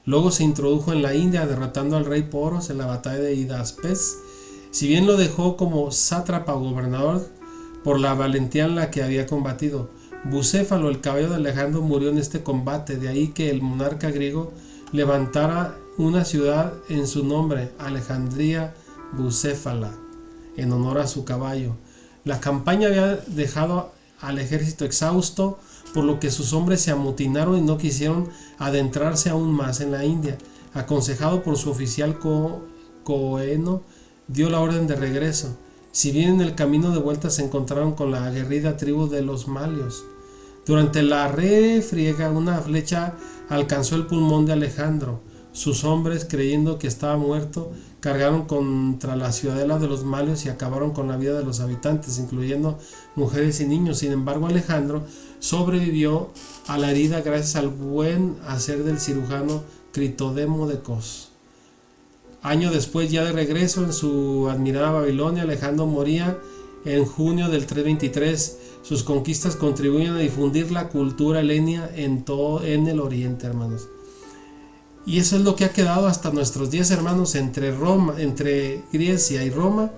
Luego se introdujo en la India, derrotando al rey Poros en la batalla de Hidaspes. Si bien lo dejó como sátrapa o gobernador por la valentía en la que había combatido, Bucéfalo, el caballo de Alejandro, murió en este combate. De ahí que el monarca griego levantara una ciudad en su nombre, Alejandría Bucéfala, en honor a su caballo. La campaña había dejado al ejército exhausto, por lo que sus hombres se amotinaron y no quisieron adentrarse aún más en la India. Aconsejado por su oficial Coeno, dio la orden de regreso. Si bien en el camino de vuelta se encontraron con la aguerrida tribu de los malios. Durante la refriega, una flecha alcanzó el pulmón de Alejandro. Sus hombres, creyendo que estaba muerto, cargaron contra la ciudadela de los malios y acabaron con la vida de los habitantes, incluyendo mujeres y niños. Sin embargo, Alejandro sobrevivió a la herida gracias al buen hacer del cirujano Critodemo de Cos. Año después, ya de regreso en su admirada Babilonia, Alejandro moría en junio del 323. Sus conquistas contribuyen a difundir la cultura helenia en el oriente, hermanos. Y eso es lo que ha quedado hasta nuestros días, hermanos. Entre Grecia y Roma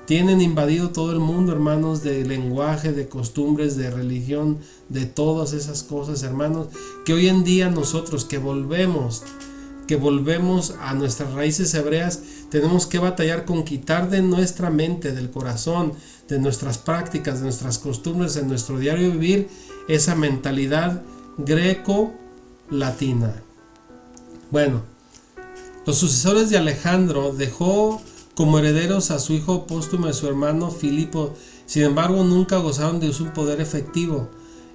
tienen invadido todo el mundo, hermanos, de lenguaje, de costumbres, de religión, de todas esas cosas, hermanos, que hoy en día nosotros que volvemos a nuestras raíces hebreas, tenemos que batallar con quitar de nuestra mente, del corazón, de nuestras prácticas, de nuestras costumbres, en nuestro diario vivir, esa mentalidad greco-latina. Bueno, los sucesores de Alejandro dejó como herederos a su hijo póstumo y a su hermano Filipo. Sin embargo, nunca gozaron de un poder efectivo,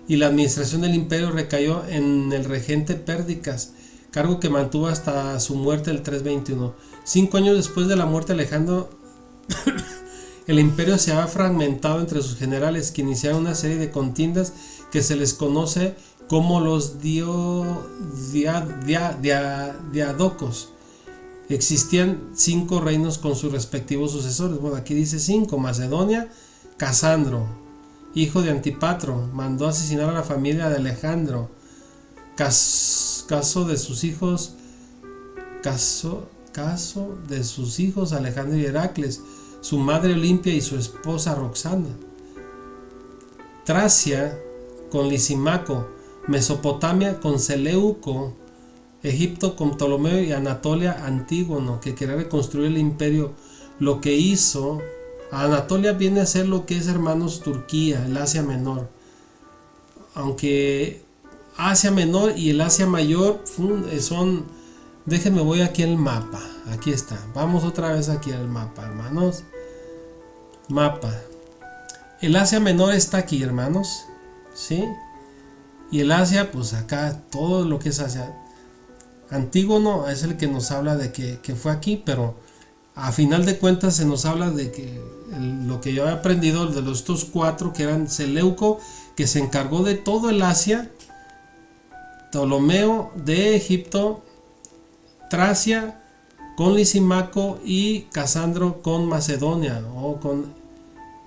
y la administración del imperio recayó en el regente Pérdicas, cargo que mantuvo hasta su muerte el 321. 5 años después de la muerte de Alejandro, el imperio se ha fragmentado entre sus generales, que iniciaron una serie de contiendas que se les conoce como los diadocos. Existían 5 reinos con sus respectivos sucesores. Bueno, aquí dice 5. Macedonia, Casandro, hijo de Antipatro, mandó asesinar a la familia de Alejandro. Caso de sus hijos Alejandro y Heracles, su madre Olimpia y su esposa Roxana. Tracia con Lisimaco, Mesopotamia con Seleuco, Egipto con Ptolomeo y Anatolia Antígono, que quería reconstruir el imperio. Lo que hizo Anatolia viene a ser lo que es, hermanos, Turquía, el Asia Menor. Aunque Asia Menor y el Asia Mayor son... Déjenme, voy aquí al mapa. Aquí está. Vamos otra vez aquí al mapa, hermanos. Mapa. El Asia Menor está aquí, hermanos. ¿Sí? Y el Asia, pues acá, todo lo que es Asia. Antígono es el que nos habla de que fue aquí, pero a final de cuentas se nos habla de que lo que yo he aprendido de estos cuatro, que eran Seleuco, que se encargó de todo el Asia, Ptolomeo de Egipto, Tracia con Lisimaco y Casandro con Macedonia o con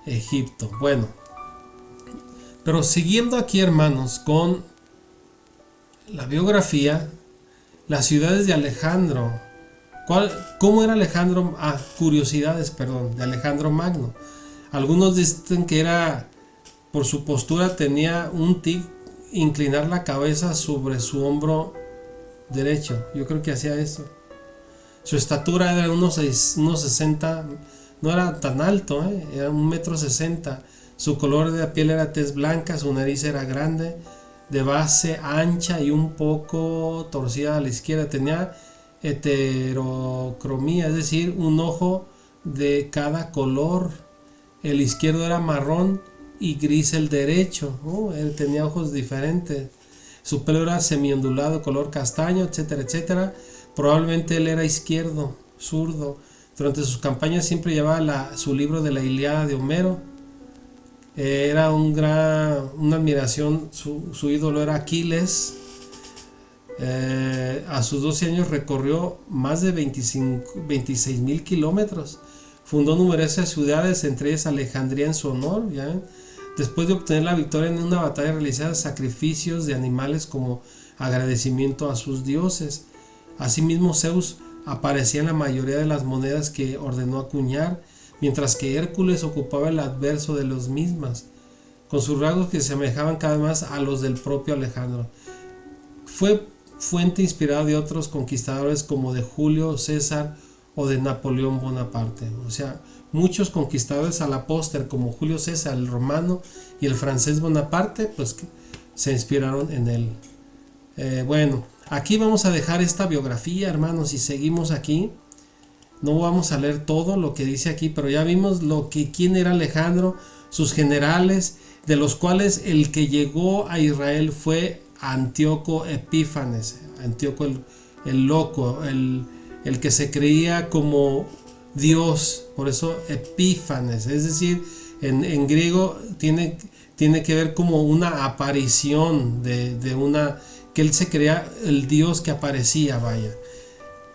Egipto. Bueno, pero siguiendo aquí, hermanos, con la biografía, las ciudades de Alejandro. ¿Cómo era Alejandro? Curiosidades, perdón, de Alejandro Magno. Algunos dicen que era, por su postura, tenía un tic inclinar la cabeza sobre su hombro derecho. Yo creo que hacía eso. Su estatura era unos 60, no era tan alto, era 1,60 m. Su color de piel era tez blanca, su nariz era grande, de base ancha y un poco torcida a la izquierda. Tenía heterocromía, es decir, un ojo de cada color. El izquierdo era marrón y gris el derecho. Él tenía ojos diferentes. Su pelo era semiondulado, color castaño, etcétera, etcétera. Probablemente él era izquierdo, zurdo. Durante sus campañas siempre llevaba su libro de la Ilíada de Homero. Era una admiración, su ídolo era Aquiles. A sus 12 años recorrió más de 26,000 kilómetros. Fundó numerosas ciudades, entre ellas Alejandría en su honor. ¿Ya? Después de obtener la victoria en una batalla, realizaba sacrificios de animales como agradecimiento a sus dioses. Asimismo, Zeus aparecía en la mayoría de las monedas que ordenó acuñar, mientras que Hércules ocupaba el adverso de los mismas, con sus rasgos que se asemejaban cada vez más a los del propio Alejandro. Fue fuente inspirada de otros conquistadores como de Julio César o de Napoleón Bonaparte. O sea, muchos conquistadores a la póster como Julio César, el romano, y el francés Bonaparte, pues se inspiraron en él. Bueno, aquí vamos a dejar esta biografía, hermanos, y seguimos aquí. No vamos a leer todo lo que dice aquí, pero ya vimos quién era Alejandro, sus generales, de los cuales el que llegó a Israel fue Antíoco Epífanes. Antíoco el loco, el que se creía como Dios, por eso Epífanes, es decir, en griego tiene que ver como una aparición de una, que él se creía el Dios que aparecía, vaya.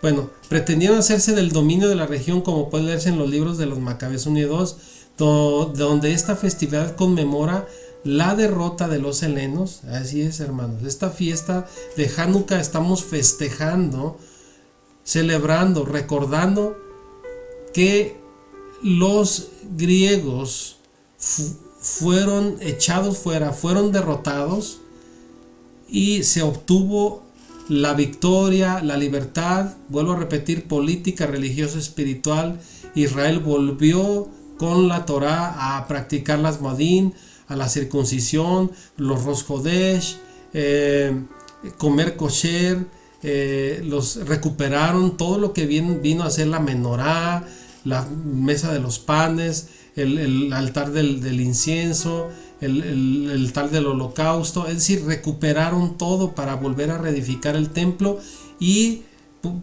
Bueno, pretendieron hacerse del dominio de la región, como puede leerse en los libros de los Macabeos 1 y 2, donde esta festividad conmemora la derrota de los helenos. Así es, hermanos, esta fiesta de Hanukkah estamos festejando, celebrando, recordando que los griegos fueron echados fuera, fueron derrotados y se obtuvo la victoria, la libertad, vuelvo a repetir, política, religiosa, espiritual. Israel volvió con la Torá a practicar las Modim, a la circuncisión, los Rosh Hodesh, comer kosher, los recuperaron todo lo que vino a ser la menorá, la mesa de los panes, el altar del incienso, el altar del holocausto. Es decir, recuperaron todo para volver a reedificar el templo y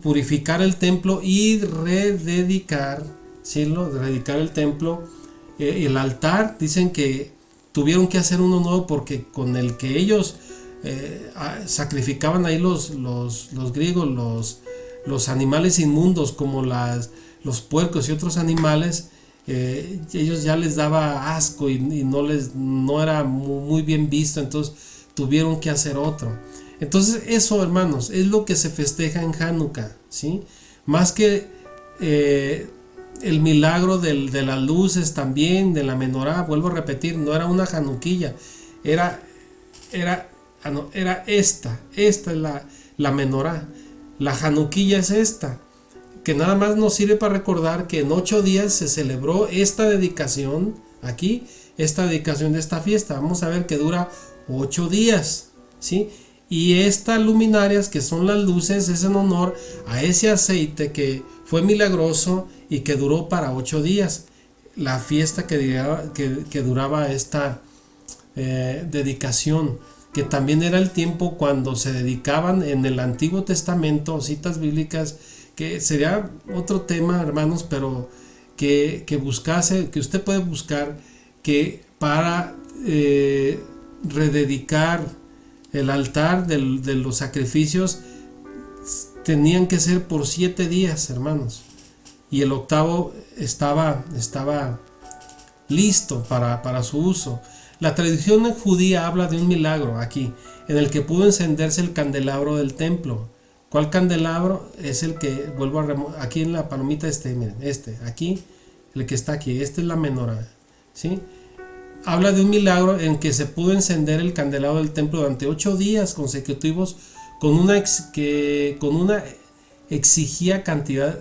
purificar el templo y rededicar, ¿sí? Dedicar el templo. El altar, dicen que tuvieron que hacer uno nuevo porque con el que ellos sacrificaban ahí los griegos, los animales inmundos como los puercos y otros animales, ellos ya les daba asco y no era muy bien visto, entonces tuvieron que hacer otro. Entonces eso, hermanos, es lo que se festeja en Hanukkah, ¿sí? Más que el milagro de las luces también, de la menorá, vuelvo a repetir, no era una januquilla, era esta es la menorá. La januquilla es esta, que nada más nos sirve para recordar que en 8 días se celebró esta dedicación aquí, esta dedicación de esta fiesta. Vamos a ver que dura 8 días, ¿sí? Y estas luminarias, que son las luces, es en honor a ese aceite que fue milagroso y que duró para 8 días. La fiesta que duraba esta dedicación, que también era el tiempo cuando se dedicaban en el Antiguo Testamento, citas bíblicas que sería otro tema, hermanos, pero que buscase, que usted puede buscar, que para rededicar el altar de los sacrificios tenían que ser por 7 días, hermanos, y el octavo estaba listo para su uso. La tradición judía habla de un milagro aquí, en el que pudo encenderse el candelabro del templo. ¿Cuál candelabro? Es el que, vuelvo a aquí en la palomita, miren, aquí, el que está aquí, es la menorá, ¿sí? Habla de un milagro en que se pudo encender el candelabro del templo durante 8 días consecutivos con una exigía cantidad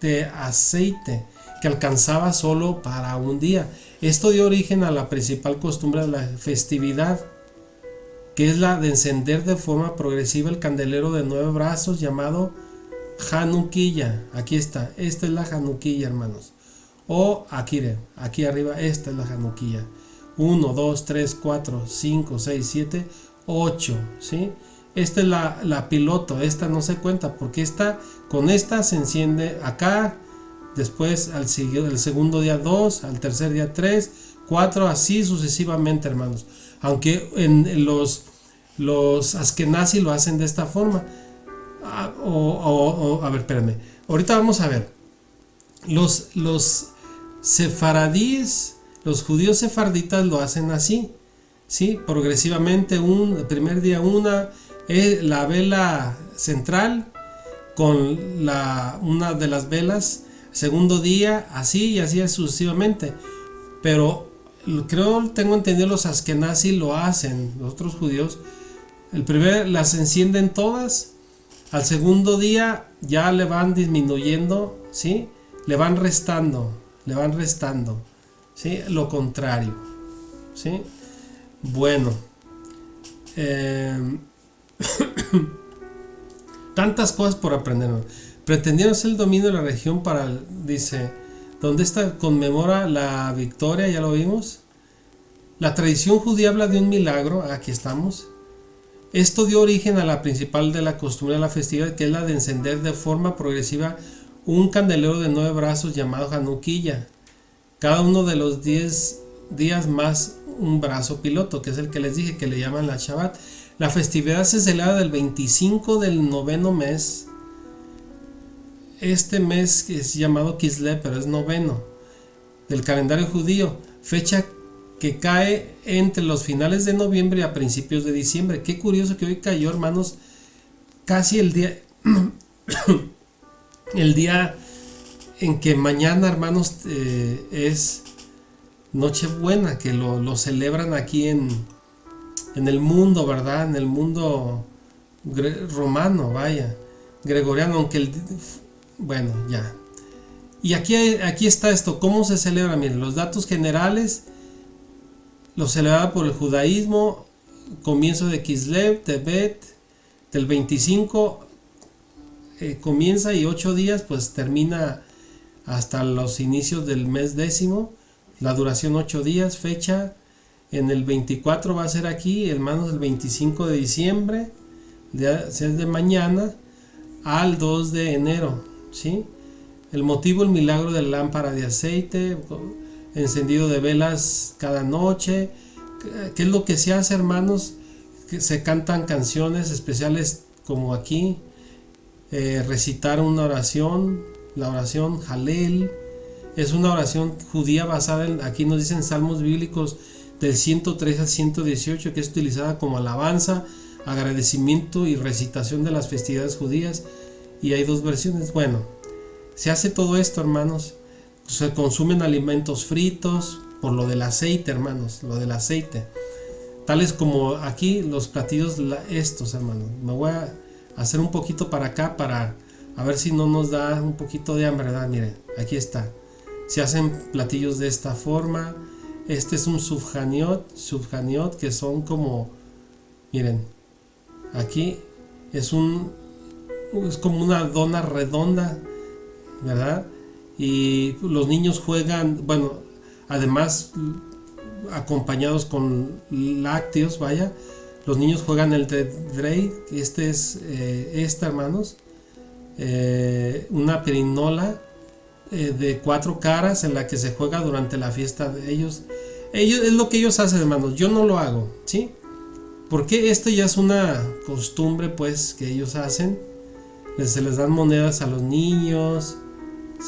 de aceite que alcanzaba solo para un día. Esto dio origen a la principal costumbre de la festividad, que es la de encender de forma progresiva el candelero de 9 brazos llamado Hanukkah. Aquí está, esta es la Hanukkah, hermanos. O aquí arriba, esta es la Hanukkah. 1, 2, 3, 4, 5, 6, 7, 8, ¿sí? Esta es la piloto, esta no se cuenta porque con esta se enciende acá, después al segundo día 2, al tercer día 3, 4, así sucesivamente, hermanos. Aunque en los askenazi lo hacen de esta forma. A ver, espérame. Ahorita vamos a ver. Los sefaradíes, los judíos sefarditas lo hacen así, ¿sí? Progresivamente, el primer día la vela central con una de las velas, segundo día, así y así sucesivamente. Pero tengo entendido, los askenazi lo hacen, los otros judíos, el primer las encienden todas, al segundo día ya le van disminuyendo, ¿sí? Le van restando, ¿sí? Lo contrario, ¿sí? Bueno, tantas cosas por aprender. Pretendieron ser el dominio de la región dice, donde conmemora la victoria, ya lo vimos. La tradición judía habla de un milagro, aquí estamos. Esto dio origen a la principal de la costumbre de la festividad, que es la de encender de forma progresiva un candelero de 9 brazos llamado Hanukkah. Cada uno de los 10 días más un brazo piloto, que es el que les dije que le llaman la Shabbat. La festividad se celebra del 25 del noveno mes. Este mes que es llamado Kislev, pero es noveno del calendario judío, fecha que cae entre los finales de noviembre y a principios de diciembre. Qué curioso que hoy cayó, hermanos, casi el día el día en que mañana, hermanos, es Nochebuena, que lo celebran aquí en el mundo, ¿verdad? En el mundo romano, vaya, gregoriano, aunque bueno, ya. Y aquí está esto, ¿cómo se celebra? Miren, los datos generales. Lo celebraba por el judaísmo, comienzo de Kislev, Tebet, del 25 comienza y 8 días, pues termina hasta los inicios del mes 10º, la duración 8 días, fecha en el 24 va a ser aquí, hermanos, el 25 de diciembre, de mañana al 2 de enero, ¿sí? El motivo, el milagro de la lámpara de aceite, encendido de velas cada noche. ¿Qué es lo que se hace, hermanos? Que se cantan canciones especiales como aquí, recitar una oración, la oración Halel. Es una oración judía basada aquí nos dicen salmos bíblicos del 103 al 118, que es utilizada como alabanza, agradecimiento y recitación de las festividades judías, y hay 2 versiones. Bueno, se hace todo esto, hermanos. Se consumen alimentos fritos por lo del aceite, hermanos, lo del aceite, tales como aquí los platillos estos, hermanos. Me voy a hacer un poquito para acá para a ver si no nos da un poquito de hambre, ¿verdad? Miren, aquí está. Se hacen platillos de esta forma. Este es un subhaniot, que son como, miren, aquí es como una dona redonda, ¿verdad? Y los niños juegan, bueno, además acompañados con lácteos, vaya, los niños juegan el Drei, hermanos, una perinola de 4 caras en la que se juega durante la fiesta de ellos. Es lo que ellos hacen, hermanos. Yo no lo hago, ¿sí? Porque esto ya es una costumbre, pues, que ellos hacen. Se les dan monedas a los niños,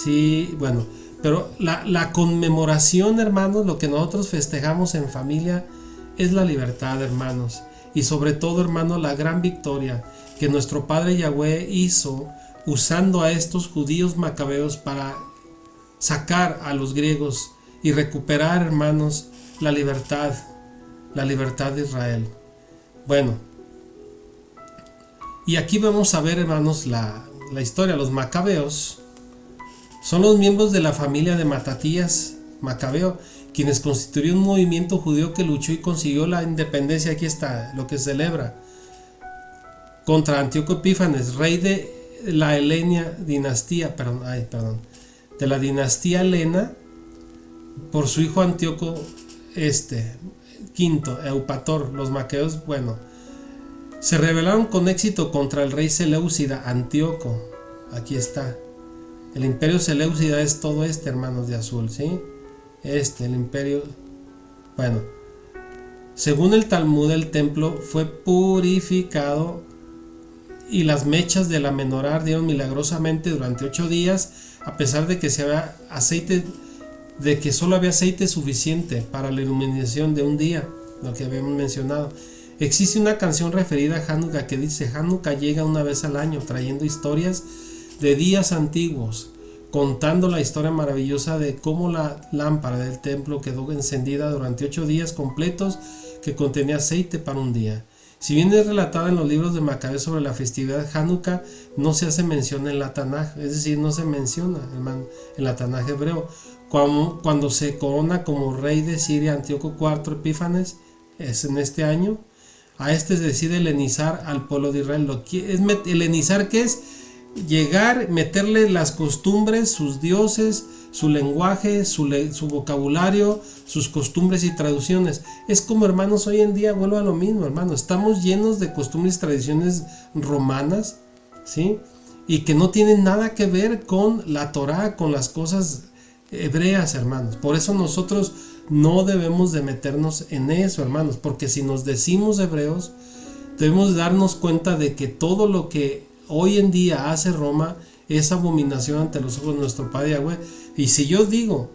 sí, bueno. Pero la conmemoración, hermanos, lo que nosotros festejamos en familia es la libertad, hermanos. Y sobre todo, hermanos, la gran victoria que nuestro Padre Yahweh hizo usando a estos judíos macabeos para sacar a los griegos y recuperar, hermanos, la libertad de Israel. Bueno, y aquí vamos a ver, hermanos, la historia. Los macabeos son los miembros de la familia de Matatías Macabeo, quienes constituyeron un movimiento judío que luchó y consiguió la independencia. Aquí está lo que se celebra contra Antíoco Epífanes, rey de la dinastía helena, por su hijo Antíoco V Eupator. Los macabeos, bueno, se rebelaron con éxito contra el rey Seleucida Antíoco. Aquí está. El imperio Seleucida es todo hermanos, de azul, ¿sí? El imperio. Bueno, según el Talmud, el templo fue purificado y las mechas de la menorá ardieron milagrosamente durante 8 días, a pesar de que solo había aceite suficiente para la iluminación de un día, lo que habíamos mencionado. Existe una canción referida a Hanukkah que dice: Hanukkah llega una vez al año, trayendo historias de días antiguos, contando la historia maravillosa de cómo la lámpara del templo quedó encendida durante 8 días completos, que contenía aceite para un día. Si bien es relatada en los libros de Macabeo sobre la festividad de Hanukkah, no se hace mención en la Tanaj, es decir, no se menciona en la Tanaj hebreo. Cuando se corona como rey de Siria Antíoco IV Epífanes, es en este año, a se decide helenizar al pueblo de Israel. Helenizar, ¿qué es? Llegar, meterle las costumbres, sus dioses, su lenguaje, su vocabulario, sus costumbres y traducciones. Es como, hermanos, hoy en día vuelvo a lo mismo, hermanos. Estamos llenos de costumbres y tradiciones romanas, ¿sí? Y que no tienen nada que ver con la Torá, con las cosas hebreas, hermanos. Por eso nosotros no debemos de meternos en eso, hermanos, porque si nos decimos hebreos, debemos darnos cuenta de que todo lo que hoy en día hace Roma es abominación ante los ojos de nuestro Padre Yahweh. Y si yo digo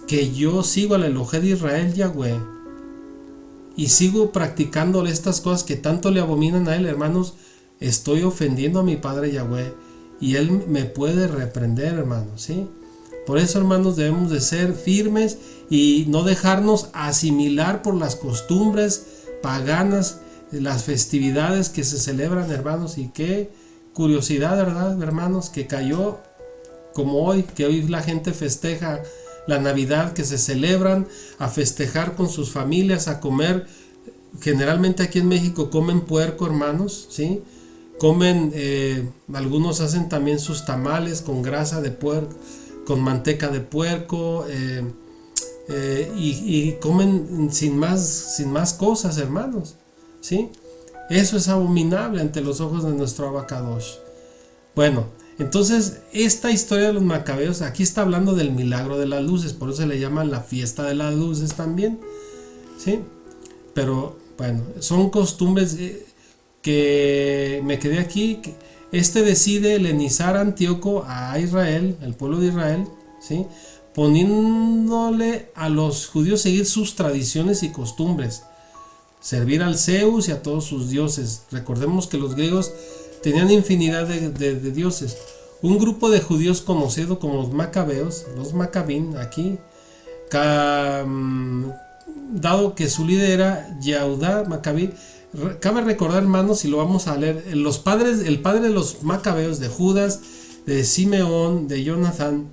que yo sigo al Elohim de Israel Yahweh y sigo practicándole estas cosas que tanto le abominan a él, hermanos, estoy ofendiendo a mi Padre Yahweh y él me puede reprender, hermanos, ¿sí? Por eso, hermanos, debemos de ser firmes y no dejarnos asimilar por las costumbres paganas, las festividades que se celebran, hermanos. Y qué curiosidad, ¿verdad, hermanos? Que cayó como hoy, que hoy la gente festeja la Navidad, que se celebran a festejar con sus familias, a comer. Generalmente aquí en México comen puerco, hermanos, ¿sí? Comen, algunos hacen también sus tamales con grasa de puerco, con manteca de puerco, y comen sin más cosas, hermanos, ¿sí? Eso es abominable ante los ojos de nuestro Abacadosh. Bueno, entonces esta historia de los macabeos, aquí está hablando del milagro de las luces, por eso se le llama la fiesta de las luces también, ¿sí? Pero bueno, son costumbres que me quedé aquí. Decide helenizar a Antíoco a Israel, el pueblo de Israel, ¿sí? Poniéndole a los judíos seguir sus tradiciones y costumbres, servir al Zeus y a todos sus dioses. Recordemos que los griegos tenían infinidad de dioses. Un grupo de judíos conocido como los macabeos, los macabín, aquí, dado que su líder era Yehudá Macabí. Cabe recordar, hermanos, y lo vamos a leer, el padre de los macabeos, de Judas, de Simeón, de Jonathan,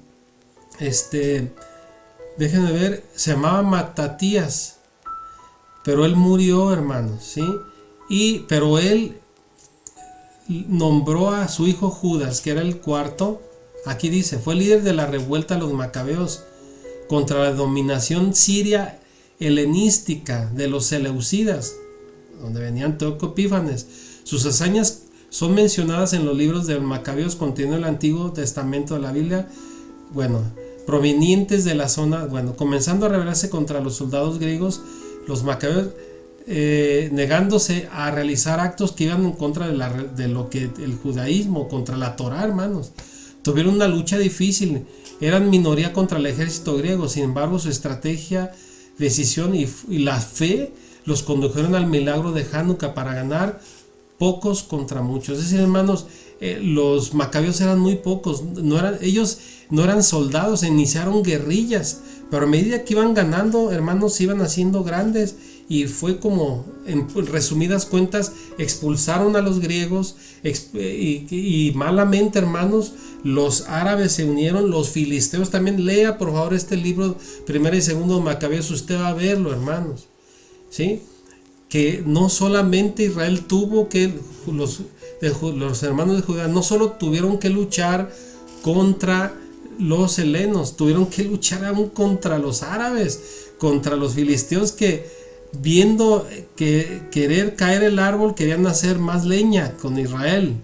déjenme ver, se llamaba Matatías, pero él murió, hermanos, ¿sí? Pero él nombró a su hijo Judas, que era el cuarto. Aquí dice, fue líder de la revuelta de los macabeos contra la dominación siria helenística de los seleucidas, donde venían Antíoco Epífanes. Sus hazañas son mencionadas en los libros de Macabeos conteniendo el Antiguo Testamento de la Biblia, bueno, provenientes de la zona, bueno, comenzando a rebelarse contra los soldados griegos, los Macabeos, negándose a realizar actos que iban en contra de lo que el judaísmo, contra la Torá, hermanos. Tuvieron una lucha difícil, eran minoría contra el ejército griego, sin embargo su estrategia, decisión y la fe los condujeron al milagro de Hanukkah para ganar pocos contra muchos. Es decir, hermanos, los macabeos eran muy pocos, ellos no eran soldados, iniciaron guerrillas, pero a medida que iban ganando, hermanos, se iban haciendo grandes, y fue como, en resumidas cuentas, expulsaron a los griegos, y malamente, hermanos, los árabes se unieron, los filisteos también. Lea por favor este libro, primero y segundo Macabeos, usted va a verlo, hermanos, ¿sí? Que no solamente Israel tuvo que, los hermanos de Judá no solo tuvieron que luchar contra los helenos, tuvieron que luchar aún contra los árabes, contra los filisteos, que viendo que querer caer el árbol querían hacer más leña con Israel,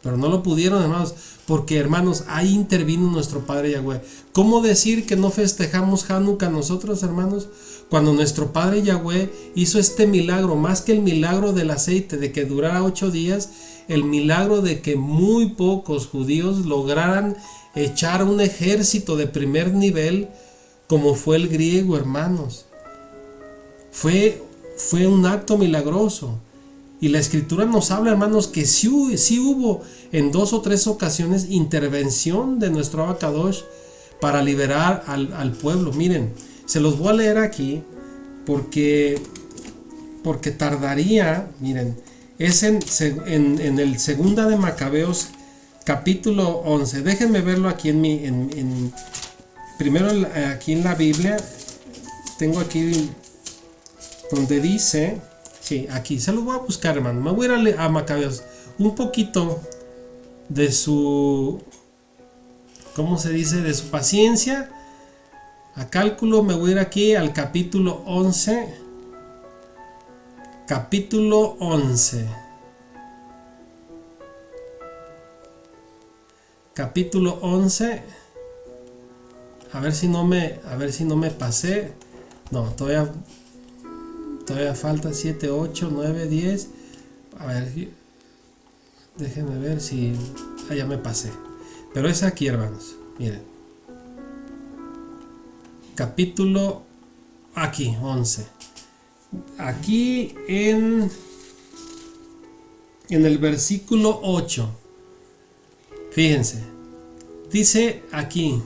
pero no lo pudieron, hermanos, porque, hermanos, ahí intervino nuestro Padre Yahweh. ¿Cómo decir que no festejamos Hanukkah nosotros, hermanos? Cuando nuestro Padre Yahweh hizo este milagro, más que el milagro del aceite, de que durara 8 días, el milagro de que muy pocos judíos lograran echar un ejército de primer nivel, como fue el griego, hermanos. Fue un acto milagroso. Y la escritura nos habla, hermanos, que sí hubo en 2 o 3 ocasiones intervención de nuestro Abacadosh para liberar al pueblo. Miren, se los voy a leer aquí porque tardaría. Miren, es en el segunda de Macabeos capítulo 11. Déjenme verlo aquí primero aquí en la Biblia. Tengo aquí donde dice, sí, aquí se los voy a buscar, hermano. Me voy a ir a Macabeos, un poquito de su, ¿cómo se dice? De su paciencia. A cálculo me voy a ir aquí al capítulo 11. Capítulo 11. Capítulo 11. A ver si no me pasé. No, todavía falta 7, 8, 9, 10. A ver, déjenme ver si... ya me pasé. Pero es aquí, hermanos. Miren. Capítulo... aquí, 11. Aquí en el versículo 8. Fíjense. Dice aquí...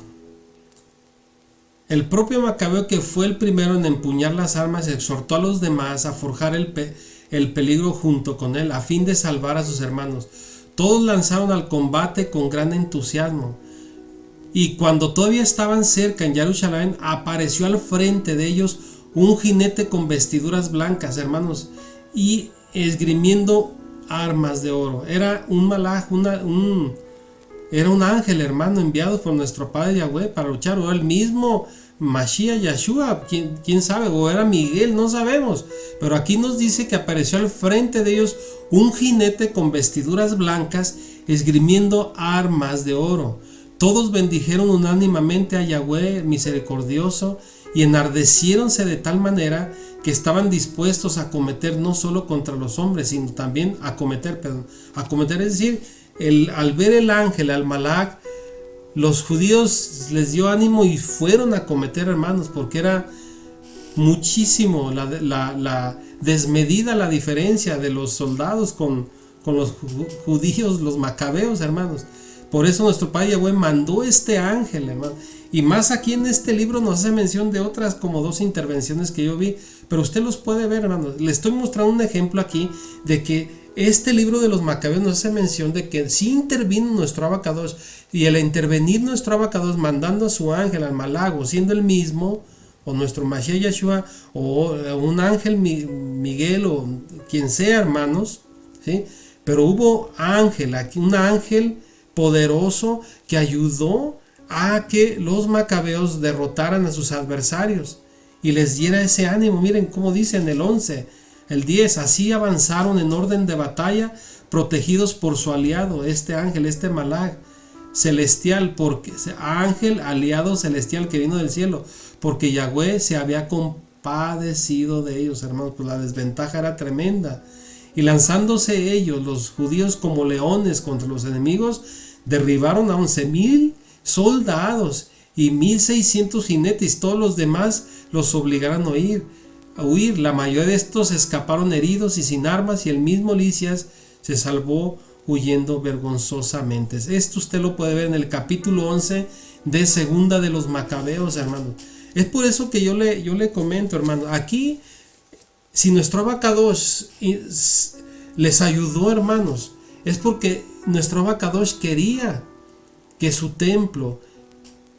El propio Macabeo, que fue el primero en empuñar las armas, exhortó a los demás a forjar el peligro junto con él, a fin de salvar a sus hermanos. Todos lanzaron al combate con gran entusiasmo. Y cuando todavía estaban cerca en Jerusalén, apareció al frente de ellos un jinete con vestiduras blancas, hermanos, y esgrimiendo armas de oro. Era un malaj, era un ángel, hermano, enviado por nuestro Padre Yahweh para luchar, o el mismo Mashiach Yahshua, quién sabe, o era Miguel, no sabemos, pero aquí nos dice que apareció al frente de ellos un jinete con vestiduras blancas, esgrimiendo armas de oro. Todos bendijeron unánimemente a Yahweh misericordioso, y enardeciéronse de tal manera que estaban dispuestos a cometer no solo contra los hombres, sino también a cometer, es decir, al ver el ángel, al malach, los judíos les dio ánimo y fueron a cometer, hermanos, porque era muchísimo la desmedida la diferencia de los soldados con los judíos, los macabeos, hermanos. Por eso nuestro Padre Yahweh mandó este ángel, hermano. Y más aquí en este libro nos hace mención de otras como 2 intervenciones que yo vi, pero usted los puede ver, hermanos. Le estoy mostrando un ejemplo aquí de que este libro de los Macabeos nos hace mención de que sí intervino nuestro Abacadosh, y al intervenir nuestro Abacadosh mandando a su ángel al malago, siendo el mismo, o nuestro Mashiach Yahshua, o un ángel Miguel, o quien sea, hermanos, ¿sí? Pero hubo ángel, aquí un ángel poderoso que ayudó a que los macabeos derrotaran a sus adversarios y les diera ese ánimo. Miren cómo dice en el 11, el 10, así avanzaron en orden de batalla protegidos por su aliado, este ángel, este malaj celestial, porque ángel aliado celestial que vino del cielo, porque Yahweh se había compadecido de ellos, hermanos. Pues la desventaja era tremenda, y lanzándose ellos, los judíos, como leones contra los enemigos, derribaron a 11,000 soldados y 1,600 jinetes. Todos los demás los obligaron a huir. La mayoría de estos escaparon heridos y sin armas, y el mismo Lisias se salvó huyendo vergonzosamente. Esto usted lo puede ver en el capítulo 11 de Segunda de los Macabeos, hermano. Es por eso que yo le comento, hermano, aquí, si nuestro Abacadosh les ayudó, hermanos, es porque nuestro Abacadosh quería que su templo,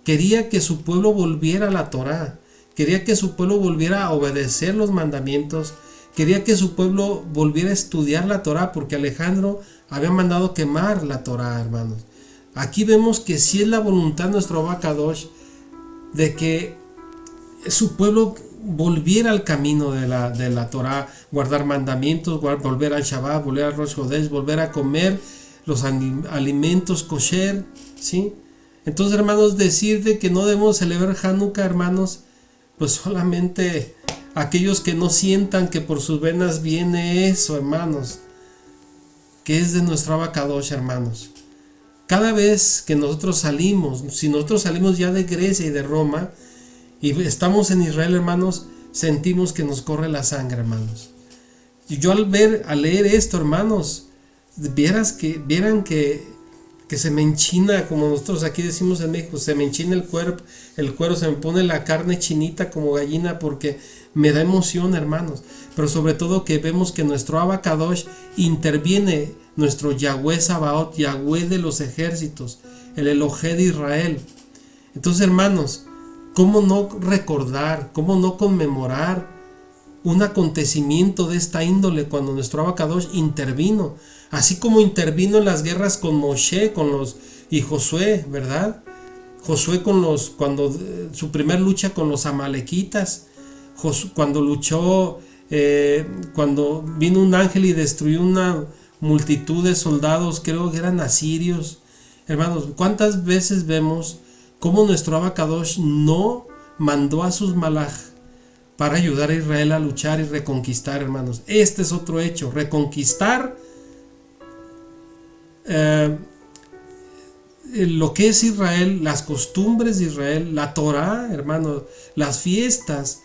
quería que su pueblo volviera a la Torá, quería que su pueblo volviera a obedecer los mandamientos, quería que su pueblo volviera a estudiar la Torá, porque Alejandro había mandado quemar la Torá, hermanos. Aquí vemos que sí es la voluntad de nuestro Abacadosh de que su pueblo volviera al camino de la Torá, guardar mandamientos, volver al Shabbat, volver al Rosh Hodesh, volver a comer los alimentos kosher, ¿sí? Entonces, hermanos, decir de que no debemos celebrar Hanukkah, hermanos, pues solamente aquellos que no sientan que por sus venas viene eso, hermanos, que es de nuestro Abacadosh, hermanos. Cada vez que nosotros salimos, si nosotros salimos ya de Grecia y de Roma y estamos en Israel, hermanos, sentimos que nos corre la sangre, hermanos. Y yo al leer esto, hermanos, vieran que se me enchina, como nosotros aquí decimos en México, se me enchina el cuero, se me pone la carne chinita como gallina, porque me da emoción, hermanos. Pero sobre todo que vemos que nuestro Abacadosh interviene, nuestro Yahweh Sabaoth, Yahweh de los ejércitos, el Elohé de Israel. Entonces, hermanos, ¿cómo no recordar, cómo no conmemorar un acontecimiento de esta índole cuando nuestro Abacadosh intervino? Así como intervino en las guerras con Moshe y Josué, ¿verdad? Josué cuando su primer lucha con los amalequitas, cuando luchó, cuando vino un ángel y destruyó una multitud de soldados, creo que eran asirios. Hermanos, ¿cuántas veces vemos cómo nuestro Abacadosh no mandó a sus malaj para ayudar a Israel a luchar y reconquistar, hermanos? Este es otro hecho, reconquistar lo que es Israel, las costumbres de Israel, la Torá, hermanos, las fiestas,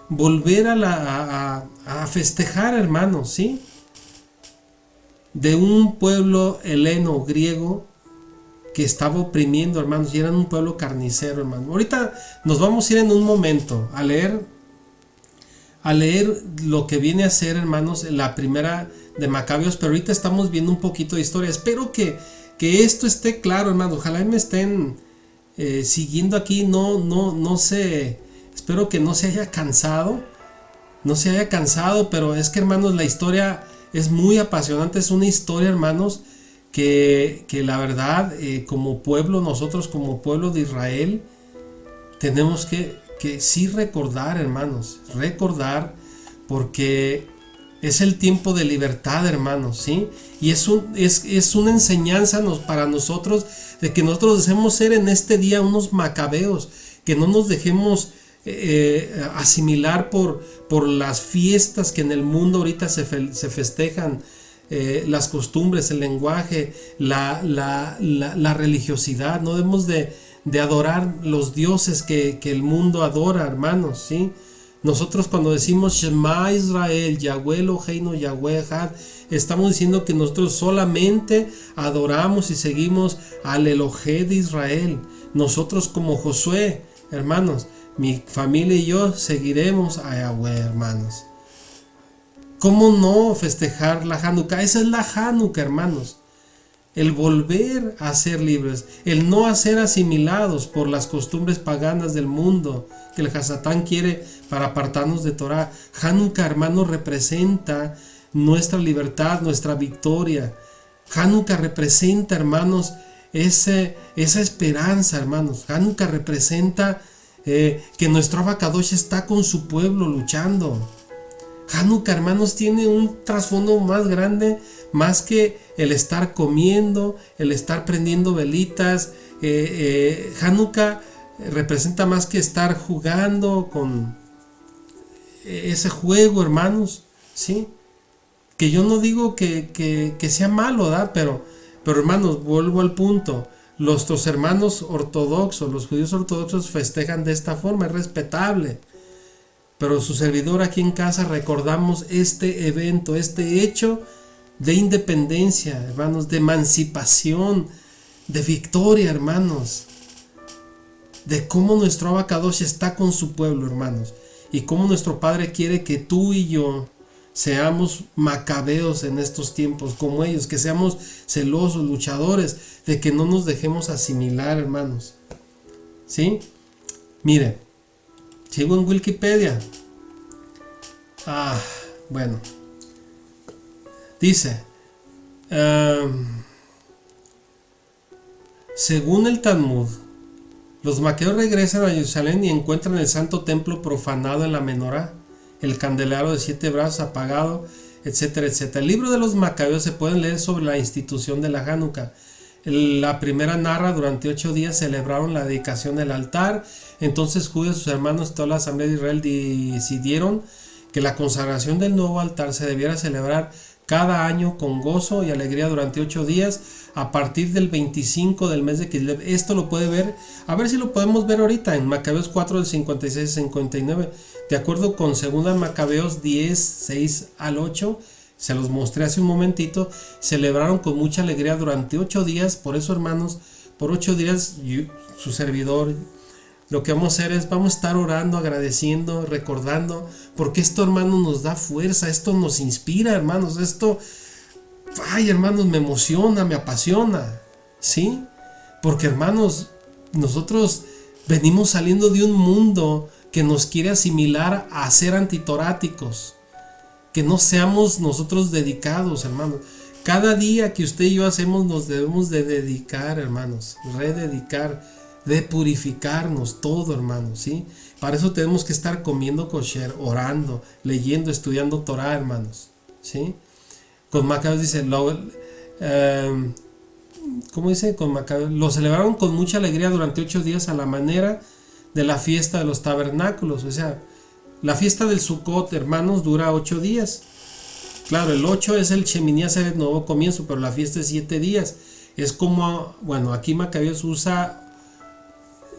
volver a festejar, hermanos, ¿sí? De un pueblo heleno, griego, que estaba oprimiendo, hermanos, y eran un pueblo carnicero, hermanos. Ahorita nos vamos a ir en un momento a leer lo que viene a ser, hermanos, la primera de Macabeos, pero ahorita estamos viendo un poquito de historia. Espero que esto esté claro, hermanos. Ojalá me estén siguiendo aquí. Espero que no se haya cansado, pero es que, hermanos, la historia es muy apasionante. Es una historia, hermanos, que la verdad, como pueblo, nosotros como pueblo de Israel, tenemos que sí recordar, hermanos, porque es el tiempo de libertad, hermanos, ¿sí? Y es una enseñanza para nosotros, de que nosotros debemos ser en este día unos macabeos, que no nos dejemos asimilar por las fiestas que en el mundo ahorita se festejan, las costumbres, el lenguaje, la religiosidad. No debemos de adorar los dioses que el mundo adora, hermanos, ¿sí? Nosotros cuando decimos Shema Israel, Yahweh Eloheinu, Yahweh Echad, estamos diciendo que nosotros solamente adoramos y seguimos al Elohé de Israel. Nosotros como Josué, hermanos, mi familia y yo seguiremos a Yahweh, hermanos. ¿Cómo no festejar la Hanukkah? Esa es la Hanukkah, hermanos. El volver a ser libres, el no ser asimilados por las costumbres paganas del mundo que el Hasatán quiere para apartarnos de Torah. Hanukkah, hermanos, representa nuestra libertad, nuestra victoria. Hanukkah representa, hermanos, esa esperanza, hermanos. Hanukkah representa que nuestro Abacadosh está con su pueblo luchando. Hanukkah, hermanos, tiene un trasfondo más grande, más que el estar comiendo, el estar prendiendo velitas. Hanukkah representa más que estar jugando con ese juego, hermanos, ¿sí? Que yo no digo que sea malo, ¿verdad? Pero hermanos, vuelvo al punto. Los hermanos ortodoxos, los judíos ortodoxos festejan de esta forma, es respetable. Pero su servidor aquí en casa recordamos este evento, este hecho de independencia, hermanos, de emancipación, de victoria, hermanos. De cómo nuestro Abacadosh está con su pueblo, hermanos. Y cómo nuestro Padre quiere que tú y yo seamos macabeos en estos tiempos, como ellos, que seamos celosos, luchadores, de que no nos dejemos asimilar, hermanos. ¿Sí? Mire, sigo en Wikipedia. Bueno. Dice, según el Talmud, los macabeos regresan a Jerusalén y encuentran el santo templo profanado en la menorá, el candelabro de 7 brazos apagado, etcétera, etcétera. El libro de los macabeos se puede leer sobre la institución de la Hanukkah. La primera narra: durante 8 días celebraron la dedicación del altar. Entonces Judá y sus hermanos y toda la asamblea de Israel decidieron que la consagración del nuevo altar se debiera celebrar cada año con gozo y alegría durante 8 días a partir del 25 del mes de Kislev. Esto lo puede ver, a ver si lo podemos ver ahorita en Macabeos 4 del 56 al 59. De acuerdo con 2 Macabeos 10, 6 al 8, se los mostré hace un momentito, celebraron con mucha alegría durante 8 días. Por eso, hermanos, por 8 días su servidor, lo que vamos a hacer es, vamos a estar orando, agradeciendo, recordando, porque esto, hermanos, nos da fuerza, esto nos inspira, hermanos, esto, ay, hermanos, me emociona, me apasiona, ¿sí? Porque, hermanos, nosotros venimos saliendo de un mundo que nos quiere asimilar a ser antitoráticos, que no seamos nosotros dedicados, hermanos. Cada día que usted y yo hacemos, nos debemos de dedicar, hermanos, rededicar, de purificarnos todo, hermanos, ¿sí? Para eso tenemos que estar comiendo kosher, orando, leyendo, estudiando Torah, hermanos, ¿sí? Con Macabeos dice, ¿cómo dice? Con Macabeos, lo celebraron con mucha alegría durante 8 días a la manera de la fiesta de los tabernáculos. O sea, la fiesta del Sukkot, hermanos, dura 8 días. Claro, el 8 es el Shemini Atzeret, nuevo comienzo, pero la fiesta es 7 días. Es como, bueno, aquí Macabeos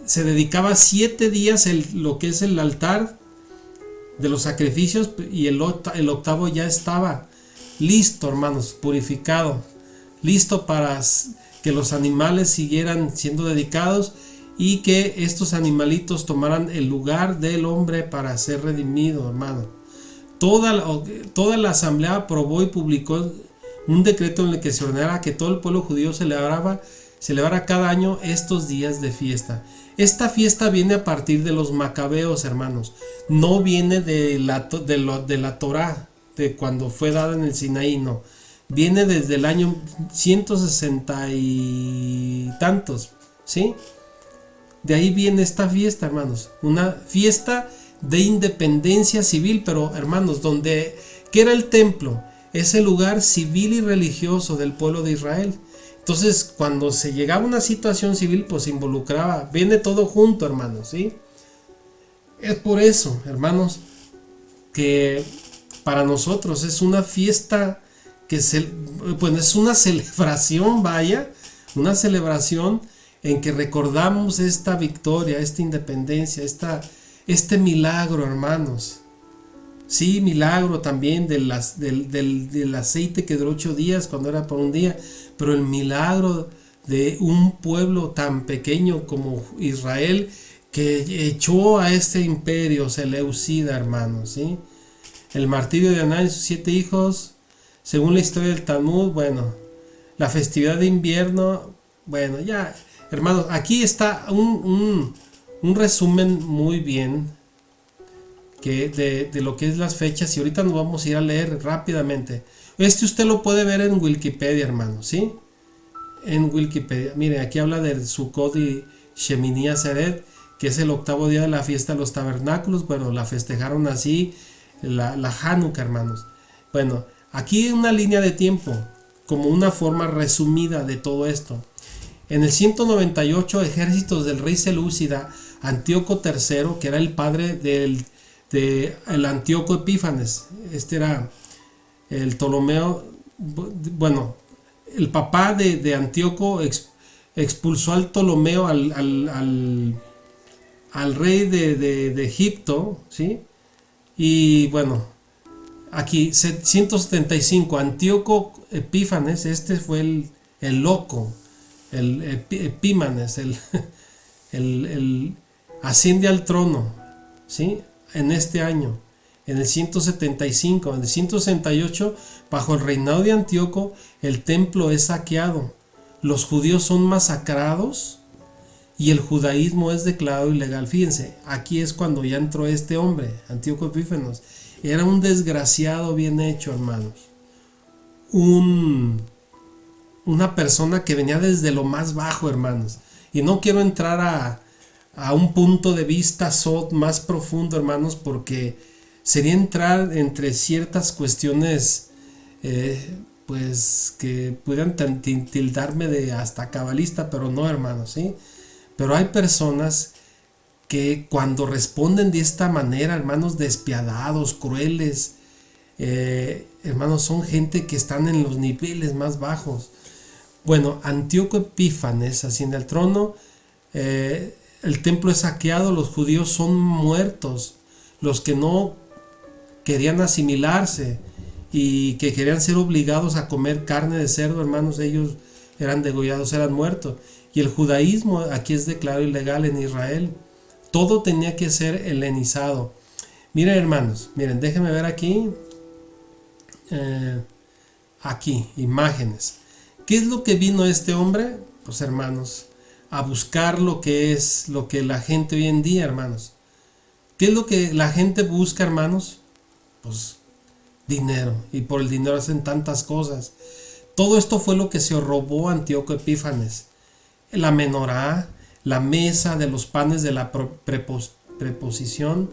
se dedicaba 7 días lo que es el altar de los sacrificios, y el octavo ya estaba listo, hermanos, purificado, listo para que los animales siguieran siendo dedicados y que estos animalitos tomaran el lugar del hombre para ser redimido, hermano. Toda la asamblea aprobó y publicó un decreto en el que se ordenara que todo el pueblo judío celebrara cada año estos días de fiesta. Esta fiesta viene a partir de los macabeos, hermanos. No viene de la Torá, de cuando fue dada en el Sinaí, no. Viene desde el año 160 y tantos, ¿sí? De ahí viene esta fiesta, hermanos. Una fiesta de independencia civil, pero, hermanos, ¿qué era el templo? Es el lugar civil y religioso del pueblo de Israel. Entonces, cuando se llegaba a una situación civil, pues se involucraba. Viene todo junto, hermanos, ¿sí? Es por eso, hermanos, que para nosotros es una fiesta pues es una celebración, vaya, una celebración en que recordamos esta victoria, esta independencia, este milagro, hermanos. Sí, milagro también del aceite que duró 8 días cuando era por un día, pero el milagro de un pueblo tan pequeño como Israel que echó a este imperio seleucida, hermanos, ¿sí? El martirio de Anán y sus 7 hijos, según la historia del Talmud, bueno, la festividad de invierno, bueno, ya, hermanos, aquí está un resumen muy bien de lo que es las fechas, y ahorita nos vamos a ir a leer rápidamente. Usted lo puede ver en Wikipedia, hermanos, ¿sí? En Wikipedia, mire, aquí habla del Sukkot y Shemini Atzeret, que es el 8º día de la fiesta de los tabernáculos. Bueno, la festejaron así la Hanukkah, hermanos. Bueno, aquí una línea de tiempo, como una forma resumida de todo esto. En el 198, ejércitos del rey selúcida Antíoco III, que era el padre de el Antíoco Epífanes. Este era el Ptolomeo, bueno, el papá de Antíoco expulsó al Ptolomeo, al rey de Egipto, ¿sí? Y bueno, aquí 175, Antíoco Epífanes, este fue el loco, el Epímanes, el asciende al trono, ¿sí? En este año, en el 175, en el 168, bajo el reinado de Antíoco, el templo es saqueado, los judíos son masacrados y el judaísmo es declarado ilegal. Fíjense, aquí es cuando ya entró este hombre, Antíoco Epífanes. Era un desgraciado bien hecho, hermanos. Una persona que venía desde lo más bajo, hermanos. Y no quiero entrar a un punto de vista más profundo, hermanos, porque sería entrar entre ciertas cuestiones pues que pudieran tildarme de hasta cabalista, pero no, hermanos, ¿sí? Pero hay personas que cuando responden de esta manera, hermanos, despiadados, crueles, hermanos, son gente que están en los niveles más bajos. Bueno, Antíoco Epífanes asciende al trono, el templo es saqueado, los judíos son muertos, los que no querían asimilarse y que querían ser obligados a comer carne de cerdo, hermanos, ellos eran degollados, eran muertos. Y el judaísmo aquí es declarado ilegal en Israel. Todo tenía que ser helenizado. Miren, hermanos, miren, déjenme ver aquí. Aquí, imágenes. ¿Qué es lo que vino este hombre? Pues, hermanos, a buscar lo que es lo que la gente hoy en día, hermanos. ¿Qué es lo que la gente busca, hermanos? Pues dinero. Y por el dinero hacen tantas cosas. Todo esto fue lo que se robó Antíoco Epífanes. La menorá, la mesa de los panes de la preposición,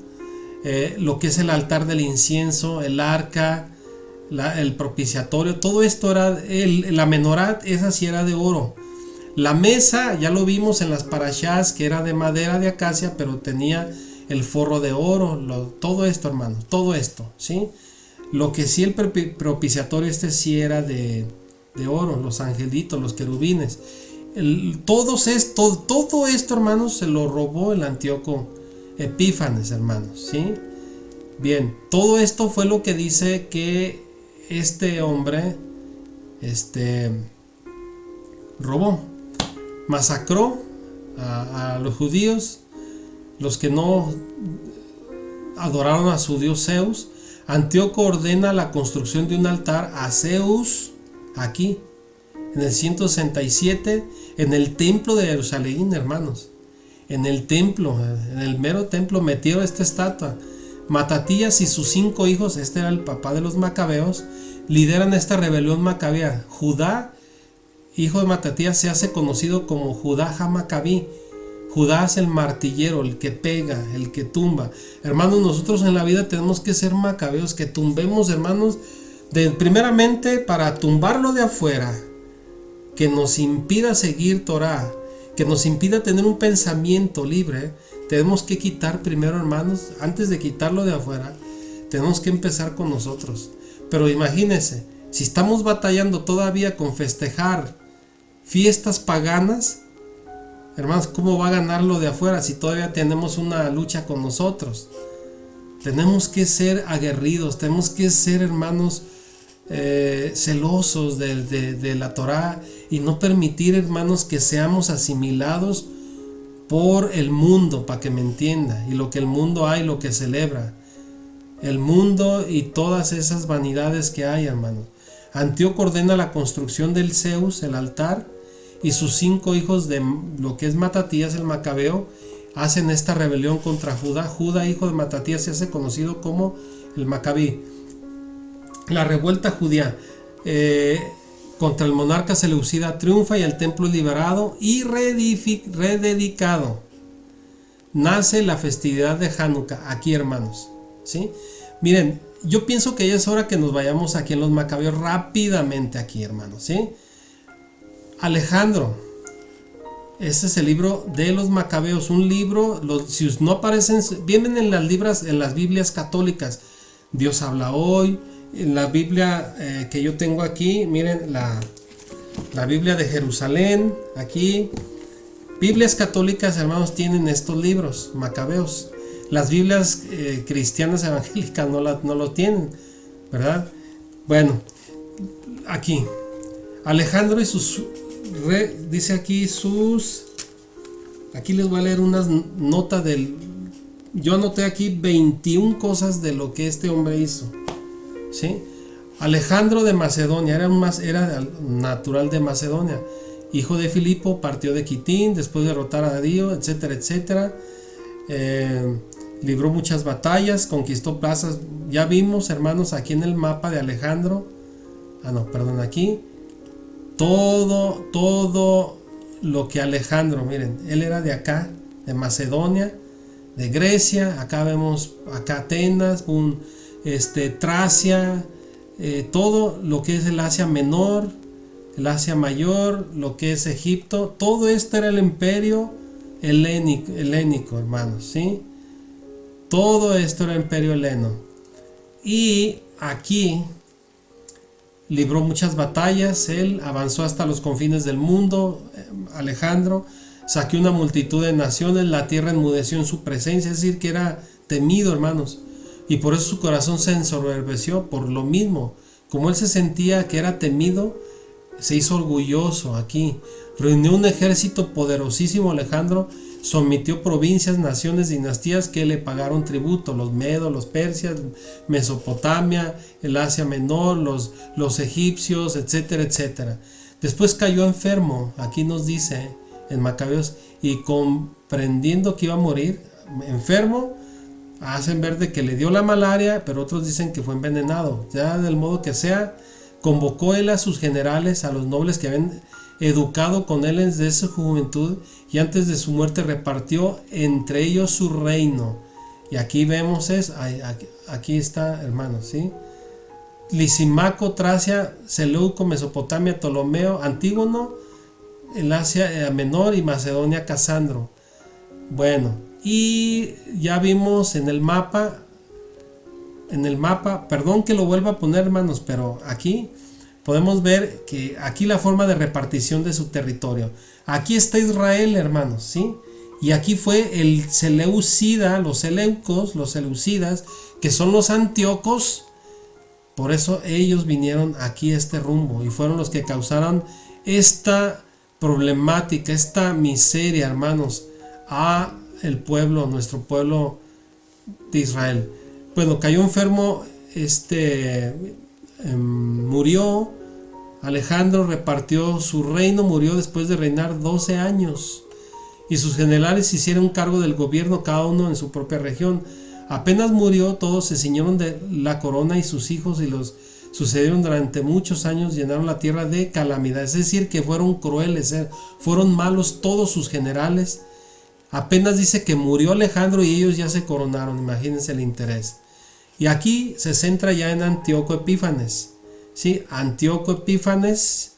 lo que es el altar del incienso, el arca, el propiciatorio, todo esto era, la menorá, esa sí era de oro. La mesa, ya lo vimos en las parashás, que era de madera de acacia, pero tenía el forro de oro, todo esto, hermanos, todo esto, ¿sí? Lo que sí, el propiciatorio este sí era de oro, los angelitos, los querubines. Todo esto, hermanos, se lo robó el Antíoco Epífanes, hermanos, ¿sí? Bien, todo esto fue lo que dice que este hombre robó, masacró a los judíos, los que no adoraron a su dios Zeus. Antíoco ordena la construcción de un altar a Zeus aquí en el 167, en el templo de Jerusalén, hermanos. En el templo, en el mero templo, metieron esta estatua. Matatías y sus 5 hijos, este era el papá de los macabeos, lideran esta rebelión macabea. Judá, hijo de Matatías, se hace conocido como Judá ha-Macabí. Judá es el martillero, el que pega, el que tumba. Hermanos, nosotros en la vida tenemos que ser macabeos, que tumbemos, hermanos, primeramente para tumbarlo de afuera, que nos impida seguir Torah, que nos impida tener un pensamiento libre. Tenemos que quitar primero, hermanos, antes de quitarlo de afuera, tenemos que empezar con nosotros. Pero imagínense, si estamos batallando todavía con festejar fiestas paganas, hermanos, ¿cómo va a ganar lo de afuera si todavía tenemos una lucha con nosotros? Tenemos que ser aguerridos, tenemos que ser, hermanos, celosos de la Torah y no permitir, hermanos, que seamos asimilados por el mundo, para que me entienda, y lo que el mundo hay, lo que celebra el mundo y todas esas vanidades que hay, hermanos. Antíoco ordena la construcción del Zeus, el altar, y sus 5 hijos de lo que es Matatías el macabeo hacen esta rebelión contra Judá. Judá, hijo de Matatías, se hace conocido como el Macabí. La revuelta judía contra el monarca seleucida triunfa y el templo es liberado y rededicado. Nace la festividad de Hanukkah aquí, hermanos, ¿sí? Miren, yo pienso que ya es hora que nos vayamos aquí en los Macabeos rápidamente aquí, hermanos, ¿sí? Alejandro, este es el libro de los Macabeos, un libro, si no aparecen, vienen en las Biblias católicas. Dios habla hoy. En la Biblia que yo tengo aquí, miren, la Biblia de Jerusalén, aquí. Biblias católicas, hermanos, tienen estos libros, Macabeos. Las Biblias cristianas evangélicas no lo tienen, ¿verdad? Bueno, aquí, Alejandro y dice aquí aquí les voy a leer unas notas yo anoté aquí 21 cosas de lo que este hombre hizo, ¿sí? Alejandro de Macedonia, era natural de Macedonia, hijo de Filipo, partió de Quitín después de derrotar a Darío, etcétera, etcétera. Libró muchas batallas, conquistó plazas. Ya vimos, hermanos, aquí en el mapa de Alejandro, aquí, todo lo que Alejandro, miren, él era de acá, de Macedonia, de Grecia. Acá vemos Atenas, Tracia, todo lo que es el Asia Menor, el Asia Mayor, lo que es Egipto. Todo esto era el imperio helénico, hermanos, ¿sí? Todo esto era el imperio heleno. Y aquí libró muchas batallas. Él avanzó hasta los confines del mundo. Alejandro saqueó una multitud de naciones. La tierra enmudeció en su presencia, es decir, que era temido, hermanos. Y por eso su corazón se ensoberbeció. Por lo mismo, como él se sentía que era temido, se hizo orgulloso aquí. Reunió un ejército poderosísimo. Alejandro sometió provincias, naciones, dinastías que le pagaron tributo: los medos, los persias, Mesopotamia, el Asia Menor, los egipcios, etcétera, etcétera. Después cayó enfermo, aquí nos dice en Macabeos, y comprendiendo que iba a morir, enfermo, hacen ver de que le dio la malaria, pero otros dicen que fue envenenado. Ya del modo que sea, convocó él a sus generales, a los nobles que habían educado con él desde su juventud, y antes de su muerte repartió entre ellos su reino. Y aquí vemos aquí está, hermanos, ¿sí? Lisimaco, Tracia, Seleuco, Mesopotamia, Ptolomeo, Antígono, el Asia Menor y Macedonia, Casandro. Bueno, y ya vimos en el mapa, perdón que lo vuelva a poner, hermanos, pero aquí podemos ver que aquí la forma de repartición de su territorio. Aquí está Israel, hermanos, ¿sí? Y aquí fue el Seleucida, los Seleucidas, que son los antíocos. Por eso ellos vinieron aquí a este rumbo y fueron los que causaron esta problemática, esta miseria, hermanos, a el pueblo, nuestro pueblo de Israel. Bueno, cayó enfermo, murió. Alejandro repartió su reino, murió después de reinar 12 años. Y sus generales hicieron cargo del gobierno, cada uno en su propia región. Apenas murió, todos se ciñeron de la corona, y sus hijos y los sucedieron durante muchos años, llenaron la tierra de calamidad. Es decir, que fueron crueles, fueron malos todos sus generales. Apenas dice que murió Alejandro y ellos ya se coronaron. Imagínense el interés. Y aquí se centra ya en Antíoco Epífanes. ¿Sí? Antíoco Epífanes.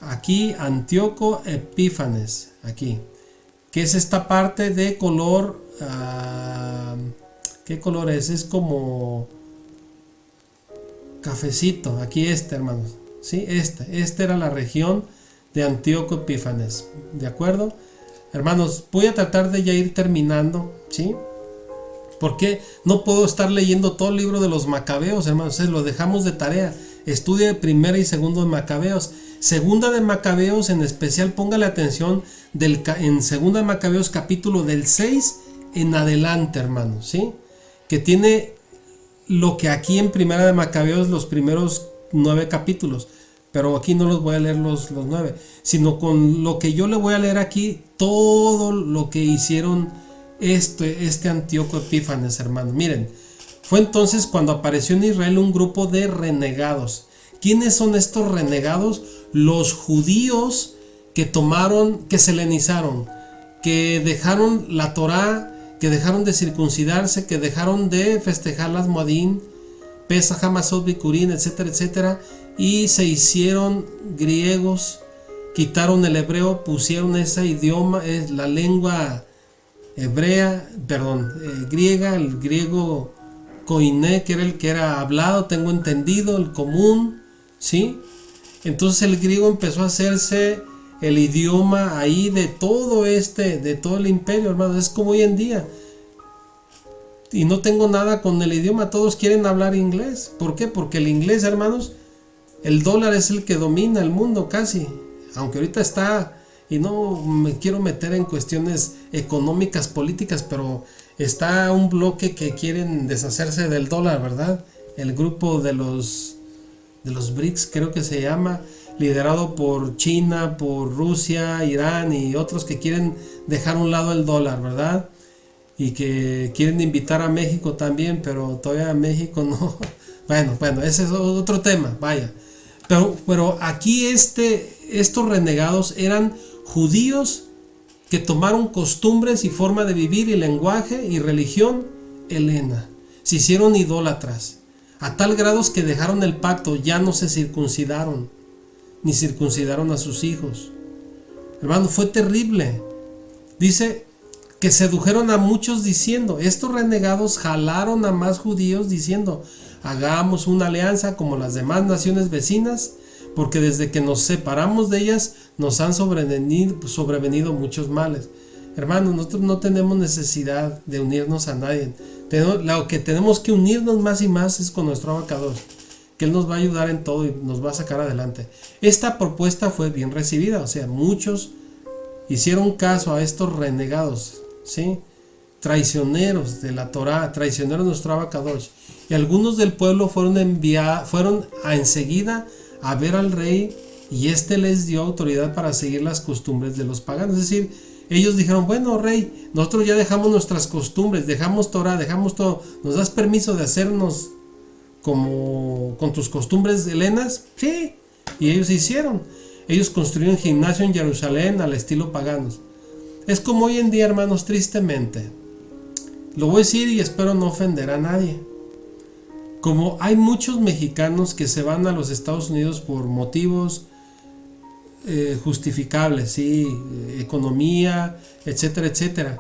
Aquí, Antíoco Epífanes. Aquí. ¿Qué es esta parte de color? ¿Qué color es? Es como cafecito. Aquí hermanos. ¿Sí? Esta era la región de Antíoco Epífanes. ¿De acuerdo? Hermanos, voy a tratar de ya ir terminando, ¿sí? Porque no puedo estar leyendo todo el libro de los Macabeos, hermanos. Lo dejamos de tarea. Estudia primera y segunda de Macabeos. Segunda de Macabeos, en especial, póngale atención en segunda de Macabeos, capítulo del 6 en adelante, hermanos, ¿sí? Que tiene lo que aquí en primera de Macabeos, los primeros 9 capítulos. Pero aquí no los voy a leer los 9, sino con lo que yo le voy a leer aquí, todo lo que hicieron este Antíoco Epífanes, hermanos. Miren, fue entonces cuando apareció en Israel un grupo de renegados. ¿Quiénes son estos renegados? Los judíos que se helenizaron, que dejaron la Torá, que dejaron de circuncidarse, que dejaron de festejar las Moadín, Pesaj, Hamasot, Bikurín, etcétera, etcétera, y se hicieron griegos, quitaron el hebreo, pusieron ese idioma, es la lengua hebrea, griega, el griego koiné, que era el que era hablado, tengo entendido, el común, ¿sí? Entonces el griego empezó a hacerse el idioma ahí de todo de todo el imperio, hermano. Es como hoy en día. Y no tengo nada con el idioma, todos quieren hablar inglés. ¿Por qué? Porque el inglés, hermanos, el dólar es el que domina el mundo casi. Aunque ahorita está, y no me quiero meter en cuestiones económicas, políticas, pero está un bloque que quieren deshacerse del dólar, ¿verdad? El grupo de los BRICS, creo que se llama, liderado por China, por Rusia, Irán y otros que quieren dejar a un lado el dólar, ¿verdad? Y que quieren invitar a México también, pero todavía México no. Bueno, ese es otro tema, vaya. Pero aquí estos renegados eran judíos que tomaron costumbres y forma de vivir y lenguaje y religión helena. Se hicieron idólatras, a tal grado que dejaron el pacto, ya no se circuncidaron, ni circuncidaron a sus hijos. Hermano, fue terrible. Dice que sedujeron a muchos diciendo, estos renegados jalaron a más judíos diciendo, hagamos una alianza como las demás naciones vecinas, porque desde que nos separamos de ellas nos han sobrevenido muchos males. Hermanos, nosotros no tenemos necesidad de unirnos a nadie. Lo que tenemos que unirnos más y más es con nuestro abacados, que Él nos va a ayudar en todo y nos va a sacar adelante. Esta propuesta fue bien recibida, o sea, muchos hicieron caso a estos renegados, ¿sí? Traicioneros de la Torá, traicioneros de nuestro abacados. Y algunos del pueblo fueron enseguida a ver al rey, y éste les dio autoridad para seguir las costumbres de los paganos. Es decir, ellos dijeron, bueno, rey, nosotros ya dejamos nuestras costumbres, dejamos Torah, dejamos todo, ¿nos das permiso de hacernos como con tus costumbres helenas? Sí. Y ellos hicieron. Ellos construyeron un gimnasio en Jerusalén al estilo paganos. Es como hoy en día, hermanos, tristemente. Lo voy a decir y espero no ofender a nadie. Como hay muchos mexicanos que se van a los Estados Unidos por motivos justificables, ¿sí? Economía, etcétera, etcétera.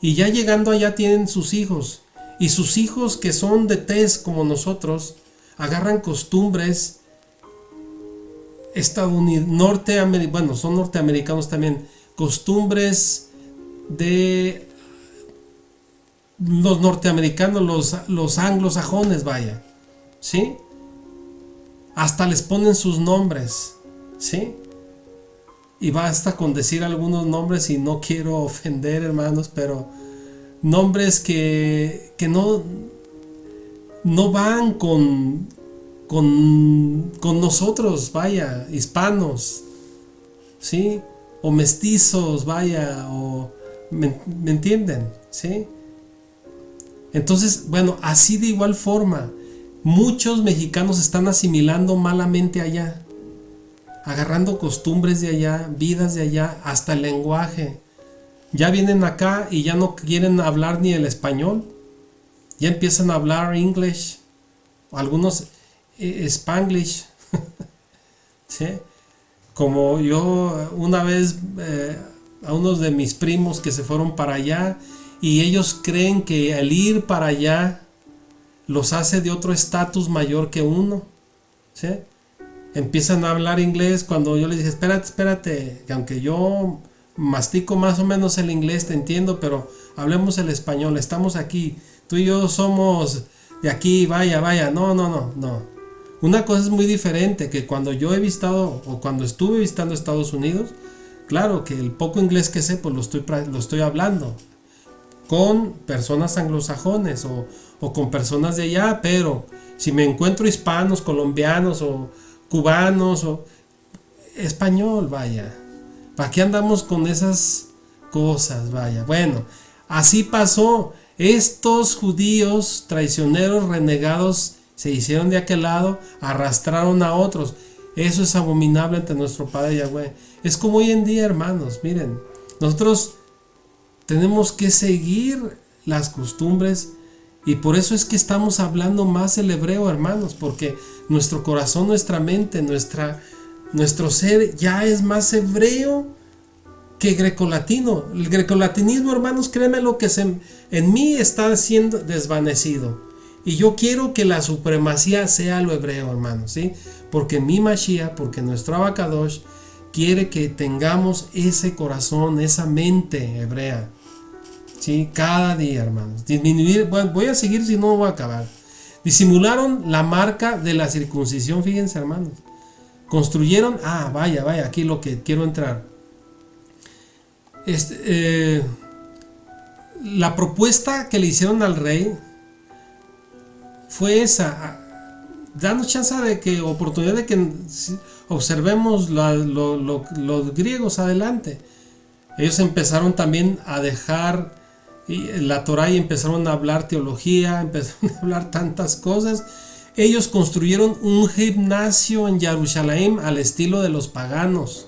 Y ya llegando allá tienen sus hijos. Y sus hijos, que son de tez como nosotros, agarran costumbres norteamericanos, son norteamericanos también, costumbres de los norteamericanos, los anglosajones, vaya, ¿sí? Hasta les ponen sus nombres, ¿sí? Y basta con decir algunos nombres, y no quiero ofender, hermanos, pero nombres que no van con nosotros, vaya, hispanos, ¿sí? O mestizos, vaya, o ¿me entienden? ¿Sí? Entonces, bueno, así de igual forma, muchos mexicanos están asimilando malamente allá, agarrando costumbres de allá, vidas de allá, hasta el lenguaje. Ya vienen acá y ya no quieren hablar ni el español, ya empiezan a hablar English, algunos Spanglish, ¿sí? Como yo una vez a unos de mis primos que se fueron para allá, y ellos creen que el ir para allá los hace de otro estatus mayor que uno, ¿sí? Empiezan a hablar inglés cuando yo les dije, espérate, que aunque yo mastico más o menos el inglés, te entiendo, pero hablemos el español, estamos aquí, tú y yo somos de aquí, vaya, no. Una cosa es muy diferente, que cuando yo he visitado, o cuando estuve visitando Estados Unidos, claro que el poco inglés que sé, pues lo estoy hablando con personas anglosajones o con personas de allá, pero si me encuentro hispanos, colombianos o cubanos o español, vaya, ¿para qué andamos con esas cosas? Vaya, bueno, así pasó. Estos judíos traicioneros, renegados, se hicieron de aquel lado, arrastraron a otros. Eso es abominable ante nuestro Padre Yahweh. Es como hoy en día, hermanos, miren, nosotros tenemos que seguir las costumbres. Y por eso es que estamos hablando más el hebreo, hermanos, porque nuestro corazón, nuestra mente, nuestro ser ya es más hebreo que grecolatino. El grecolatinismo, hermanos, créanme lo que en mí está siendo desvanecido. Y yo quiero que la supremacía sea lo hebreo, hermanos, ¿sí? Porque mi Mashiach, porque nuestro Abacadosh quiere que tengamos ese corazón, esa mente hebrea. ¿Sí? Cada día, hermanos. Disminuir, bueno, voy a seguir si no voy a acabar. Disimularon la marca de la circuncisión, fíjense, hermanos. Construyeron, vaya, aquí lo que quiero entrar. La propuesta que le hicieron al rey fue esa, dando chance de que, oportunidad de que observemos los griegos adelante. Ellos empezaron también a dejar la Torá y empezaron a hablar teología, empezaron a hablar tantas cosas. Ellos construyeron un gimnasio en Jerusalén al estilo de los paganos.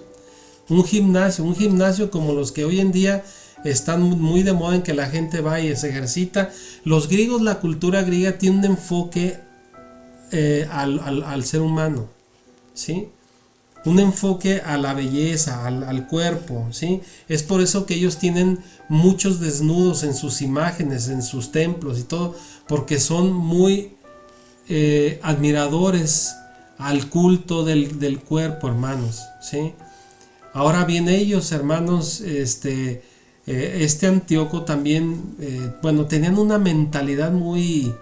Un gimnasio como los que hoy en día están muy de moda, en que la gente va y se ejercita. Los griegos, la cultura griega tiene un enfoque al ser humano, ¿sí? Un enfoque a la belleza, al cuerpo, ¿sí? Es por eso que ellos tienen muchos desnudos en sus imágenes, en sus templos y todo, porque son muy admiradores al culto del cuerpo, hermanos, ¿sí? Ahora bien, ellos, hermanos, este Antíoco también, tenían una mentalidad muy,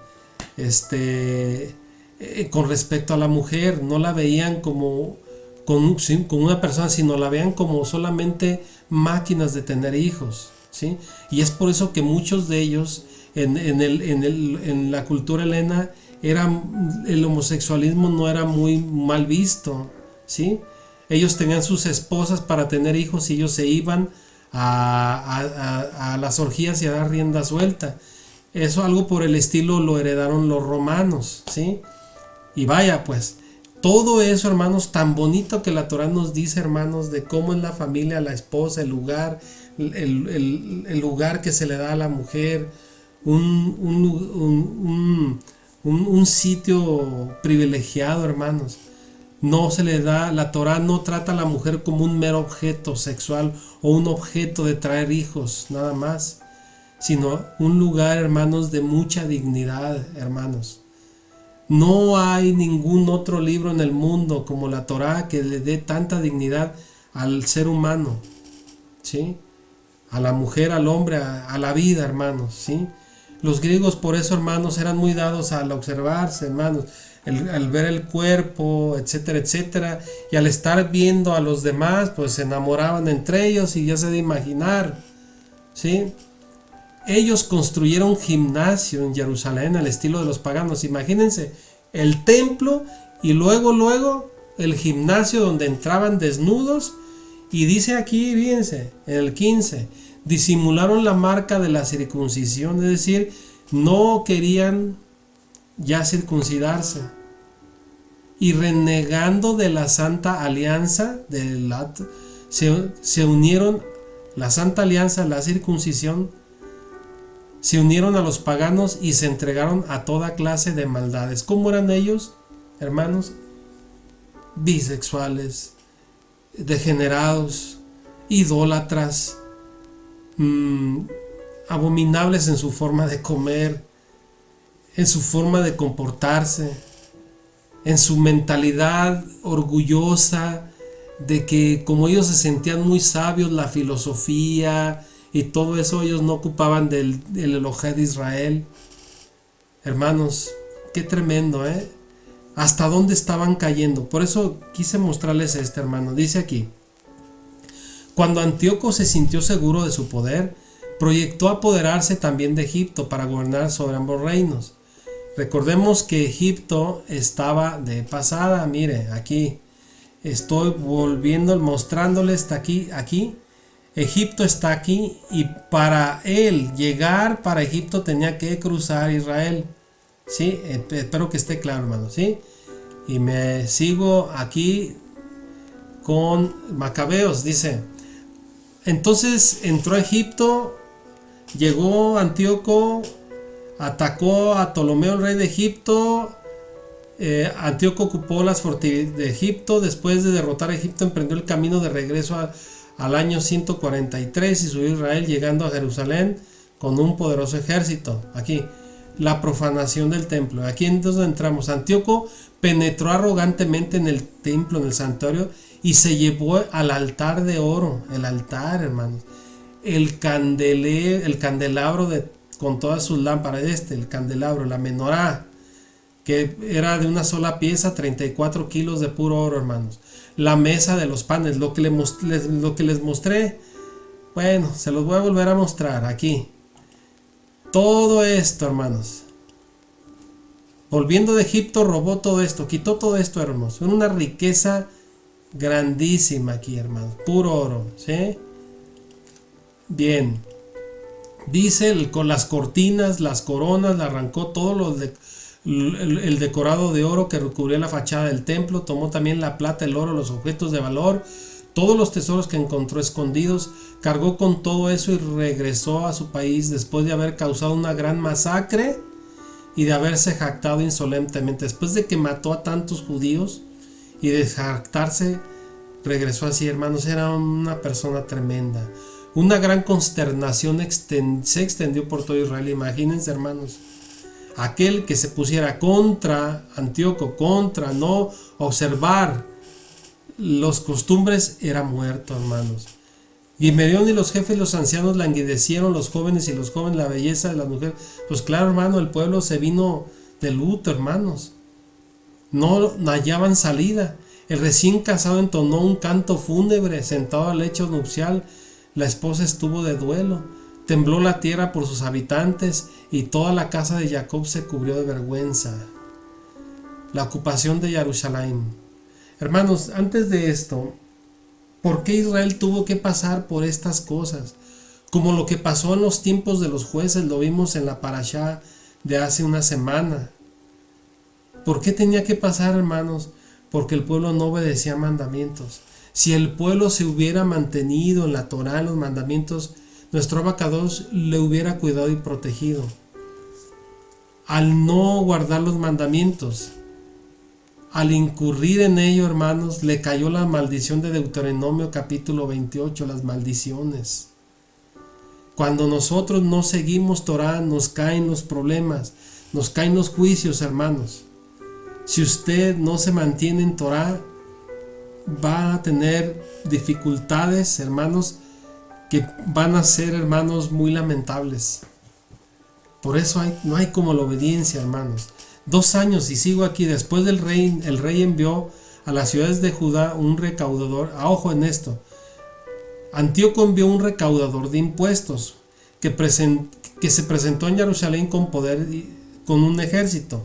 con respecto a la mujer. No la veían como con una persona, sino la veían como solamente máquinas de tener hijos, ¿sí? Y es por eso que muchos de ellos en la cultura helena el homosexualismo no era muy mal visto, ¿sí? Ellos tenían sus esposas para tener hijos y ellos se iban a las orgías y a dar rienda suelta. Eso, algo por el estilo, lo heredaron los romanos, ¿sí? Y vaya, pues todo eso, hermanos, tan bonito que la Torá nos dice, hermanos, de cómo es la familia, la esposa, el lugar, el lugar que se le da a la mujer, un sitio privilegiado, hermanos. No se le da, la Torá no trata a la mujer como un mero objeto sexual o un objeto de traer hijos, nada más, sino un lugar, hermanos, de mucha dignidad, hermanos. No hay ningún otro libro en el mundo como la Torá que le dé tanta dignidad al ser humano, ¿sí? A la mujer, al hombre, a la vida, hermanos, ¿sí? Los griegos, por eso, hermanos, eran muy dados al observarse, hermanos, al ver el cuerpo, etcétera, etcétera, y al estar viendo a los demás, pues se enamoraban entre ellos, y ya se de imaginar, ¿sí? Ellos construyeron gimnasio en Jerusalén al estilo de los paganos. Imagínense, el templo y luego el gimnasio donde entraban desnudos. Y dice aquí, fíjense, en el 15, disimularon la marca de la circuncisión, es decir, no querían ya circuncidarse. Y renegando de la santa alianza, se unieron la santa alianza, la circuncisión, se unieron a los paganos y se entregaron a toda clase de maldades. ¿Cómo eran ellos, hermanos? Bisexuales, degenerados, idólatras, abominables en su forma de comer, en su forma de comportarse, en su mentalidad orgullosa de que como ellos se sentían muy sabios, la filosofía y todo eso, ellos no ocupaban del Elohé de Israel. Hermanos, qué tremendo, ¿eh? Hasta dónde estaban cayendo. Por eso quise mostrarles hermano. Dice aquí: cuando Antíoco se sintió seguro de su poder, proyectó apoderarse también de Egipto para gobernar sobre ambos reinos. Recordemos que Egipto estaba de pasada. Mire, aquí estoy volviendo, mostrándoles, está aquí. Egipto está aquí, y para él llegar para Egipto tenía que cruzar Israel. ¿Sí? Espero que esté claro, hermano, ¿sí? Y me sigo aquí con Macabeos. Dice: entonces entró a Egipto Llegó Antíoco, atacó a Ptolomeo, el rey de Egipto. Antíoco ocupó las fortalezas de Egipto. Después de derrotar a Egipto, emprendió el camino de regreso al año 143 y subió a Israel, llegando a Jerusalén con un poderoso ejército. Aquí, la profanación del templo. Aquí entonces entramos. Antíoco penetró arrogantemente en el templo, en el santuario, y se llevó al altar de oro. El altar, hermanos. El candelabro con todas sus lámparas. El candelabro, la menorá, que era de una sola pieza, 34 kilos de puro oro, hermanos. La mesa de los panes, lo que les mostré. Bueno, se los voy a volver a mostrar aquí. Todo esto, hermanos. Volviendo de Egipto, robó todo esto, quitó todo esto, hermanos. Una riqueza grandísima aquí, hermanos. Puro oro, ¿sí? Bien. Dice, con las cortinas, las coronas, le arrancó todo el decorado de oro que recubría la fachada del templo. Tomó también la plata, el oro, los objetos de valor, todos los tesoros que encontró escondidos. Cargó con todo eso y regresó a su país después de haber causado una gran masacre y de haberse jactado insolentemente. Después de que mató a tantos judíos y de jactarse, regresó así, hermanos. Era una persona tremenda. Una gran consternación se extendió por todo Israel. Imagínense, hermanos, aquel que se pusiera contra Antíoco, contra no observar los costumbres, era muerto, hermanos. Gimerión y los jefes, los ancianos languidecieron, los jóvenes y los jóvenes, la belleza de las mujeres. Pues claro, hermano, el pueblo se vino de luto, hermanos. No hallaban salida. El recién casado entonó un canto fúnebre sentado al lecho nupcial. La esposa estuvo de duelo. Tembló la tierra por sus habitantes y toda la casa de Jacob se cubrió de vergüenza. La ocupación de Jerusalén. Hermanos, antes de esto, ¿por qué Israel tuvo que pasar por estas cosas? Como lo que pasó en los tiempos de los jueces, lo vimos en la parashá de hace una semana. ¿Por qué tenía que pasar, hermanos? Porque el pueblo no obedecía mandamientos. Si el pueblo se hubiera mantenido en la Torá, en los mandamientos, nuestro Abacados le hubiera cuidado y protegido. Al no guardar los mandamientos, al incurrir en ello, hermanos, le cayó la maldición de Deuteronomio capítulo 28, las maldiciones. Cuando nosotros no seguimos Torá, nos caen los problemas, nos caen los juicios, hermanos. Si usted no se mantiene en Torá, va a tener dificultades, hermanos, que van a ser, hermanos, muy lamentables. Por eso no hay como la obediencia, hermanos. 2 años y sigo aquí. Después del rey, el rey envió a las ciudades de Judá un recaudador. Ojo en esto. Antíoco envió un recaudador de impuestos que se presentó en Jerusalén con poder y con un ejército.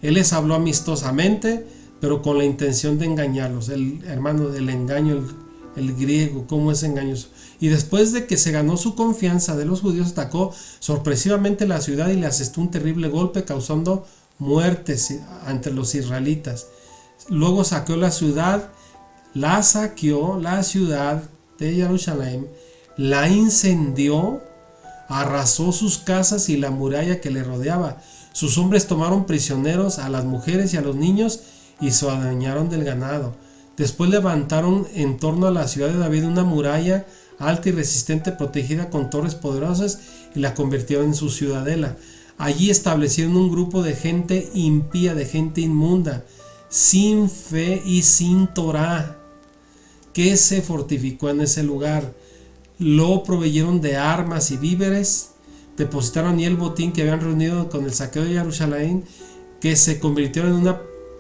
Él les habló amistosamente, pero con la intención de engañarlos. El hermano del engaño, el griego, cómo es engañoso. Y después de que se ganó su confianza de los judíos, atacó sorpresivamente la ciudad y le asestó un terrible golpe, causando muertes entre los israelitas. Luego saqueó la ciudad de Jerusalén, la incendió, arrasó sus casas y la muralla que le rodeaba. Sus hombres tomaron prisioneros a las mujeres y a los niños y se adueñaron del ganado. Después levantaron en torno a la ciudad de David una muralla alta y resistente, protegida con torres poderosas, y la convirtieron en su ciudadela. Allí establecieron un grupo de gente impía, de gente inmunda, sin fe y sin Torá, que se fortificó en ese lugar. Lo proveyeron de armas y víveres, depositaron y el botín que habían reunido con el saqueo de Jerusalén, que se convirtieron en una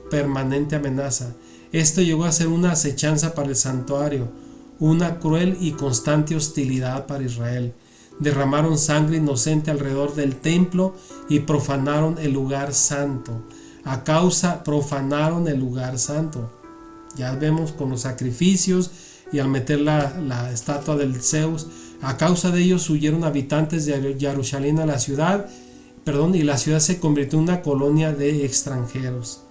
permanente amenaza. Esto llegó a ser una acechanza para el santuario, una cruel y constante hostilidad para Israel. Derramaron sangre inocente alrededor del templo y profanaron el lugar santo. Profanaron el lugar santo. Ya vemos con los sacrificios y al meter la estatua del Zeus. A causa de ellos huyeron habitantes de Jerusalén a la ciudad, y la ciudad se convirtió en una colonia de extranjeros.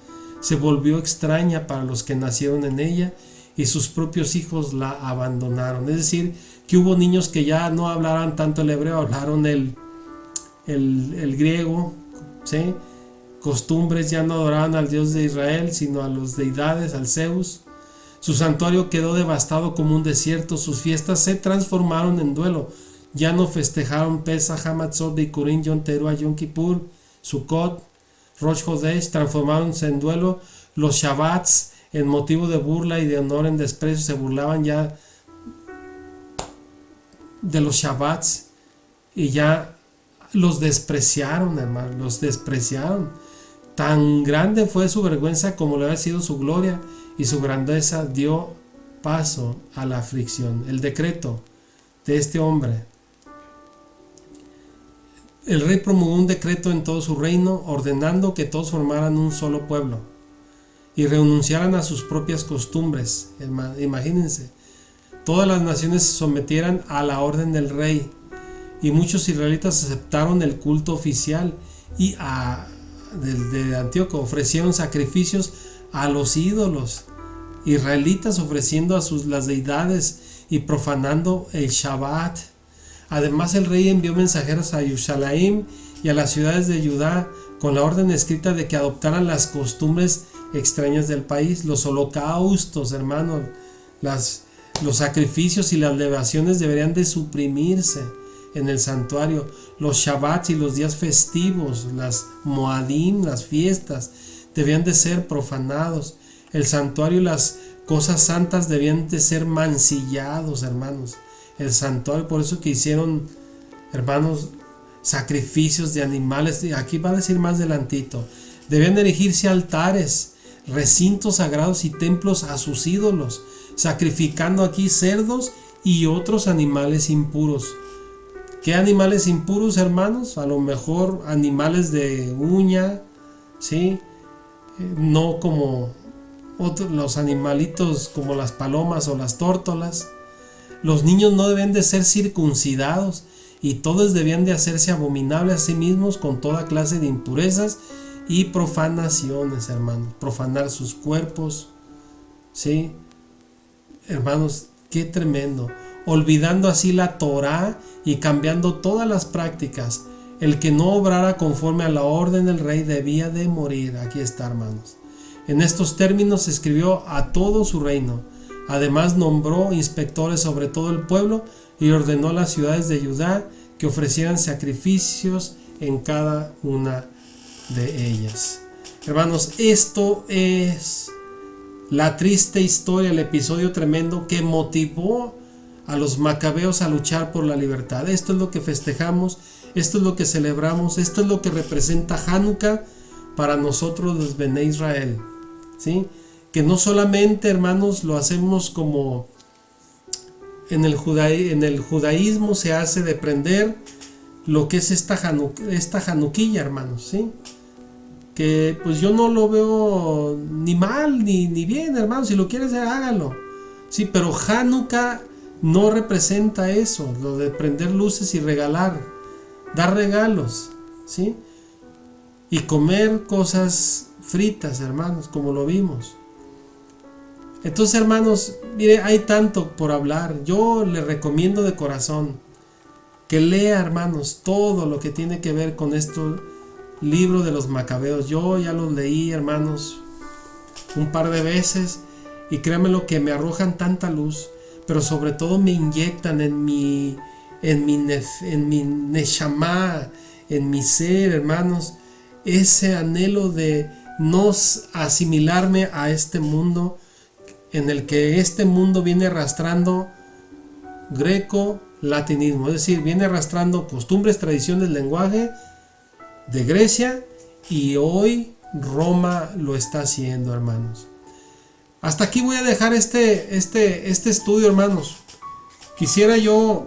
Se volvió extraña para los que nacieron en ella y sus propios hijos la abandonaron. Es decir, que hubo niños que ya no hablaran tanto el hebreo, hablaron el griego, ¿sí? Costumbres, ya no adoraban al Dios de Israel, sino a los deidades, al Zeus. Su santuario quedó devastado como un desierto, sus fiestas se transformaron en duelo. Ya no festejaron Pesach, Hamatzot, Bikurim, Yom Teruah, Yom Kippur, Sukkot, Rosh Hodesh, transformáronse en duelo. Los Shabbats, en motivo de burla y de honor en desprecio, se burlaban ya de los Shabbats y ya los despreciaron, hermano, los despreciaron. Tan grande fue su vergüenza como le había sido su gloria, y su grandeza dio paso a la aflicción. El decreto de este hombre. El rey promulgó un decreto en todo su reino, ordenando que todos formaran un solo pueblo y renunciaran a sus propias costumbres. Imagínense, todas las naciones se sometieran a la orden del rey, y muchos israelitas aceptaron el culto oficial y de Antíoco ofrecieron sacrificios a los ídolos israelitas, ofreciendo a las deidades y profanando el Shabbat. Además, el rey envió mensajeros a Jerusalén y a las ciudades de Judá con la orden escrita de que adoptaran las costumbres extrañas del país. Los holocaustos, hermanos, los sacrificios y las libaciones deberían de suprimirse en el santuario. Los Shabbats y los días festivos, las Moadim, las fiestas, debían de ser profanados. El santuario y las cosas santas debían de ser mancillados, hermanos. El santuario, por eso que hicieron, hermanos, sacrificios de animales. Aquí va a decir más adelantito. Debían erigirse altares, recintos sagrados y templos a sus ídolos, sacrificando aquí cerdos y otros animales impuros. ¿Qué animales impuros, hermanos? A lo mejor animales de uña, ¿sí? No como los animalitos como las palomas o las tórtolas. Los niños no deben de ser circuncidados, y todos debían de hacerse abominables a sí mismos con toda clase de impurezas y profanaciones, hermanos. Profanar sus cuerpos, ¿sí? Hermanos, qué tremendo. Olvidando así la Torá y cambiando todas las prácticas. El que no obrara conforme a la orden del rey debía de morir. Aquí está, hermanos. En estos términos escribió a todo su reino. Además nombró inspectores sobre todo el pueblo y ordenó a las ciudades de Judá que ofrecieran sacrificios en cada una de ellas. Hermanos, esto es la triste historia, el episodio tremendo que motivó a los macabeos a luchar por la libertad. Esto es lo que festejamos, esto es lo que celebramos, esto es lo que representa Hanukkah para nosotros los Bene Israel, ¿sí? Que no solamente, hermanos, lo hacemos como en el judaísmo se hace de prender lo que es esta Hanukkilla, hermanos, ¿sí? Que pues yo no lo veo ni mal ni bien, hermanos. Si lo quieres hacer, hágalo, sí, pero Hanukkah no representa eso, lo de prender luces y regalar, dar regalos, ¿sí? Y comer cosas fritas, hermanos, como lo vimos. Entonces, hermanos, mire, hay tanto por hablar. Yo le recomiendo de corazón que lea, hermanos, todo lo que tiene que ver con esto, libro de los macabeos. Yo ya los leí, hermanos, un par de veces, y créanme lo que me arrojan tanta luz, pero sobre todo me inyectan en mi neshama, en mi ser, hermanos, ese anhelo de no asimilarme a este mundo, en el que este mundo viene arrastrando greco-latinismo, es decir, viene arrastrando costumbres, tradiciones, lenguaje de Grecia, y hoy Roma lo está haciendo, hermanos. Hasta aquí voy a dejar este estudio, hermanos. Quisiera yo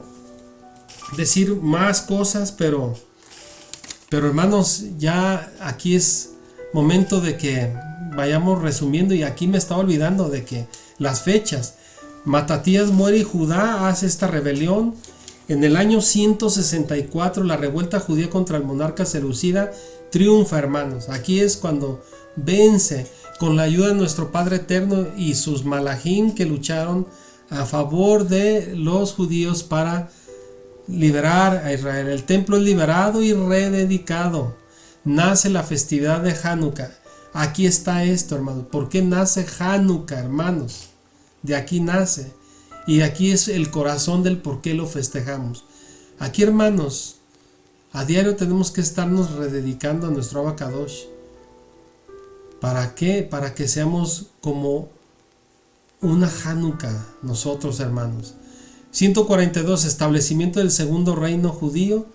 decir más cosas, pero hermanos, ya aquí es momento de que vayamos resumiendo, y aquí me estaba olvidando de que las fechas. Matatías muere y Judá hace esta rebelión. En el año 164 la revuelta judía contra el monarca seleucida triunfa, hermanos. Aquí es cuando vence, con la ayuda de nuestro Padre Eterno y sus malajim que lucharon a favor de los judíos para liberar a Israel. El templo es liberado y rededicado. Nace la festividad de Hanukkah. Aquí está esto, hermanos. ¿Por qué nace Hanukkah, hermanos? De aquí nace. Y aquí es el corazón del por qué lo festejamos. Aquí, hermanos, a diario tenemos que estarnos rededicando a nuestro Abacadosh. ¿Para qué? Para que seamos como una Hanukkah, nosotros, hermanos. 142. Establecimiento del segundo reino judío.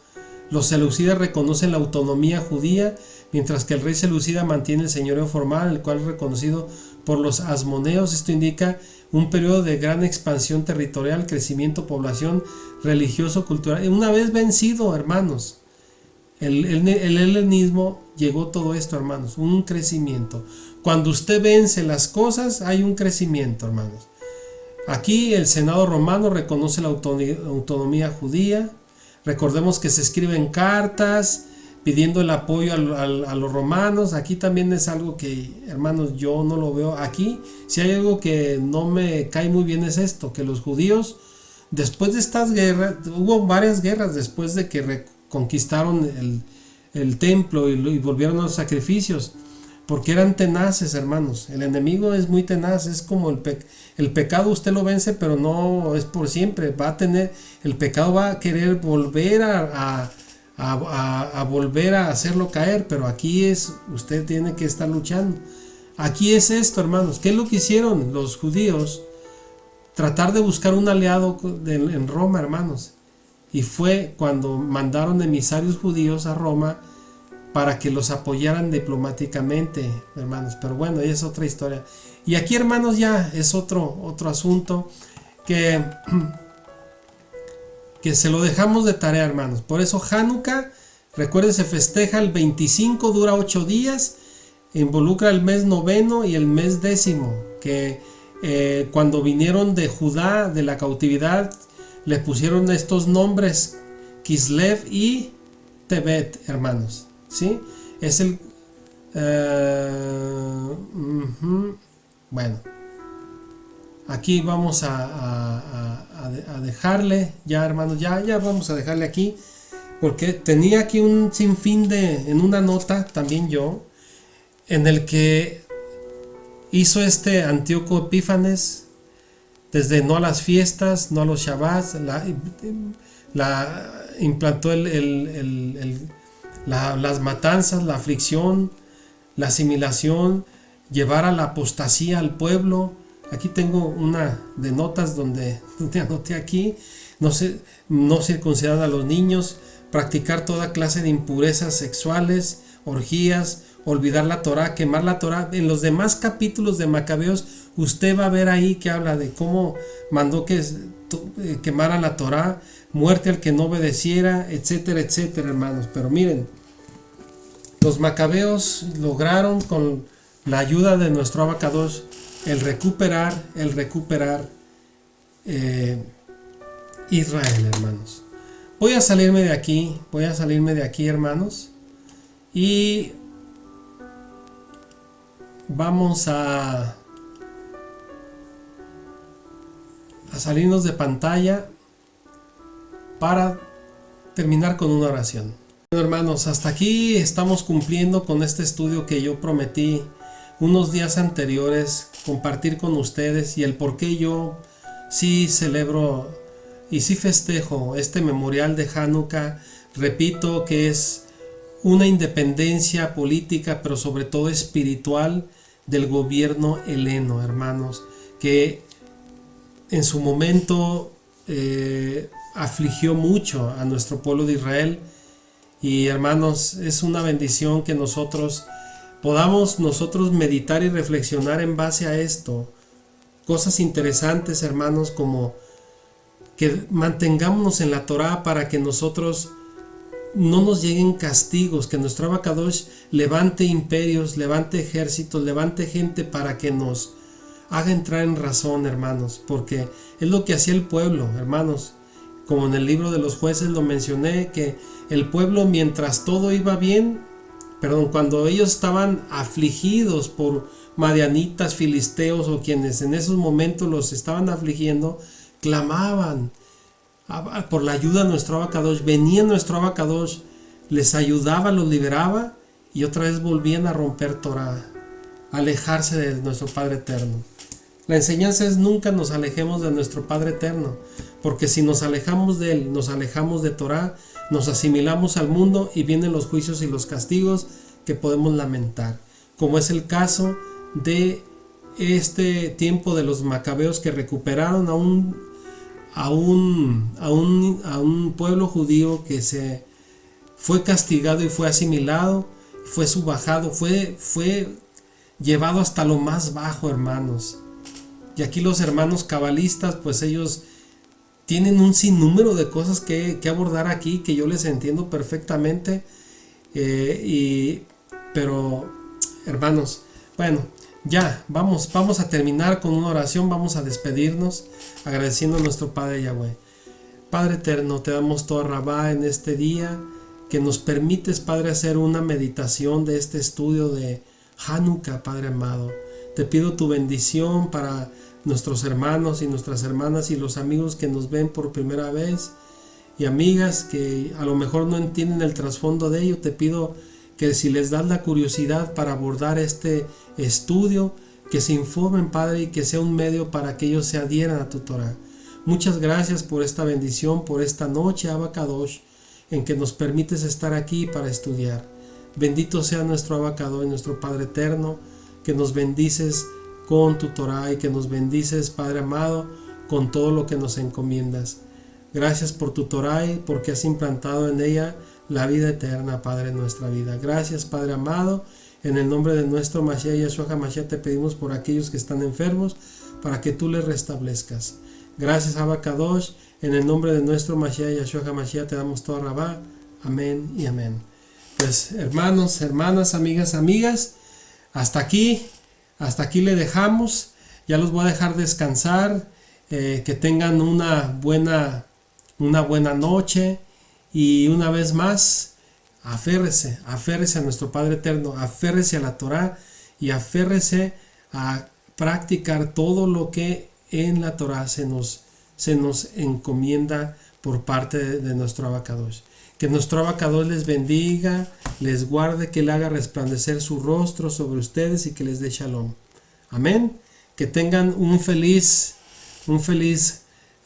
Los seleucidas reconocen la autonomía judía, mientras que el rey seleucida mantiene el señorío formal, el cual es reconocido por los asmoneos. Esto indica un periodo de gran expansión territorial, crecimiento, población, religioso, cultural. Una vez vencido, hermanos, el helenismo, llegó todo esto, hermanos, un crecimiento. Cuando usted vence las cosas, hay un crecimiento, hermanos. Aquí el Senado romano reconoce la autonomía judía. Recordemos que se escriben cartas pidiendo el apoyo a los romanos. Aquí también es algo que, hermanos, yo no lo veo. Aquí, si hay algo que no me cae muy bien, es esto, que los judíos, después de estas guerras, hubo varias guerras después de que conquistaron el templo y volvieron a los sacrificios, porque eran tenaces, hermanos. El enemigo es muy tenaz, es como el pecado, usted lo vence, pero no es por siempre. El pecado va a querer volver a volver a hacerlo caer, pero aquí usted tiene que estar luchando. Aquí es esto, hermanos. ¿Qué es lo que hicieron los judíos? Tratar de buscar un aliado en Roma, hermanos. Y fue cuando mandaron emisarios judíos a Roma para que los apoyaran diplomáticamente, hermanos. Pero bueno, ya es otra historia. Y aquí, hermanos, ya es otro asunto que se lo dejamos de tarea, hermanos. Por eso Hanukkah, recuerden, se festeja el 25, dura 8 días, involucra el mes noveno y el mes décimo, que cuando vinieron de Judá, de la cautividad, le pusieron estos nombres, Kislev y Tebet, hermanos. ¿Sí? Es el... Bueno, aquí vamos a dejarle, ya, hermanos, ya vamos a dejarle aquí, porque tenía aquí un sinfín en una nota, también yo, en el que hizo Antíoco Epífanes, desde no a las fiestas, no a los Shabbats, implantó las matanzas, la aflicción, la asimilación, llevar a la apostasía al pueblo. Aquí tengo una de notas donde anoté aquí: no circuncidar a los niños, practicar toda clase de impurezas sexuales, orgías, olvidar la Torá, quemar la Torá. En los demás capítulos de Macabeos usted va a ver ahí que habla de cómo mandó que quemaran la Torá, muerte al que no obedeciera, etcétera, etcétera, hermanos. Pero miren, los Macabeos lograron, con la ayuda de nuestro Abacadosh, el recuperar Israel, hermanos. Voy a salirme de aquí, hermanos, y vamos a salirnos de pantalla para terminar con una oración. Bueno, hermanos, hasta aquí estamos cumpliendo con este estudio que yo prometí unos días anteriores compartir con ustedes, y el por qué yo sí celebro y sí festejo este memorial de Hanukkah. Repito que es una independencia política, pero sobre todo espiritual, del gobierno heleno, hermanos, que en su momento afligió mucho a nuestro pueblo de Israel. Y, hermanos, es una bendición que nosotros podamos meditar y reflexionar en base a esto. Cosas interesantes, hermanos, como que mantengámonos en la Torá para que nosotros no nos lleguen castigos, que nuestro Abacadosh levante imperios, levante ejércitos, levante gente para que nos haga entrar en razón, hermanos, porque es lo que hacía el pueblo, hermanos. Como en el libro de los jueces lo mencioné, que el pueblo, mientras todo iba bien, perdón, cuando ellos estaban afligidos por madianitas, filisteos o quienes en esos momentos los estaban afligiendo, clamaban por la ayuda de nuestro Abacadosh. Venía nuestro Abacadosh, les ayudaba, los liberaba y otra vez volvían a romper Torah, a alejarse de nuestro Padre Eterno. La enseñanza es: nunca nos alejemos de nuestro Padre Eterno, porque si nos alejamos de Él, nos alejamos de Torah, nos asimilamos al mundo y vienen los juicios y los castigos que podemos lamentar, como es el caso de este tiempo de los macabeos, que recuperaron a un pueblo judío que se fue castigado y fue asimilado, fue subajado, fue llevado hasta lo más bajo, hermanos. Y aquí los hermanos cabalistas, pues ellos tienen un sinnúmero de cosas que abordar aquí, que yo les entiendo perfectamente, pero hermanos, bueno, ya vamos a terminar con una oración. Vamos a despedirnos agradeciendo a nuestro Padre Yahweh. Padre eterno, te damos toda rabá en este día, que nos permites, Padre, hacer una meditación de este estudio de Hanukkah, Padre amado. Te pido tu bendición para nuestros hermanos y nuestras hermanas y los amigos que nos ven por primera vez y amigas que a lo mejor no entienden el trasfondo de ello. Te pido que si les das la curiosidad para abordar este estudio, que se informen, Padre, y que sea un medio para que ellos se adhieran a tu Torah. Muchas gracias por esta bendición, por esta noche, Abacadosh, en que nos permites estar aquí para estudiar. Bendito sea nuestro Abacadosh, nuestro Padre eterno, que nos bendices con tu Torah y que nos bendices, Padre amado, con todo lo que nos encomiendas. Gracias por tu Torah y porque has implantado en ella la vida eterna, Padre, en nuestra vida. Gracias, Padre amado. En el nombre de nuestro Mashiach Yahshua HaMashiach te pedimos por aquellos que están enfermos, para que tú les restablezcas. Gracias, Abacadosh. En el nombre de nuestro Mashiach Yahshua HaMashiach te damos toda rabá. Amén y amén. Pues hermanos, hermanas, amigas, hasta aquí le dejamos. Ya los voy a dejar descansar. Que tengan una buena noche. Y una vez más, aférrese a nuestro Padre eterno, aférrese a la Torah y aférrese a practicar todo lo que en la Torah se nos encomienda por parte de nuestro Abacadosh. Que nuestro Abacadosh les bendiga, les guarde, que le haga resplandecer su rostro sobre ustedes y que les dé shalom. Amén. Que tengan un feliz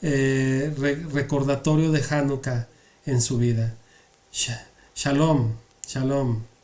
recordatorio de Hanukkah en su vida. Shalom, shalom.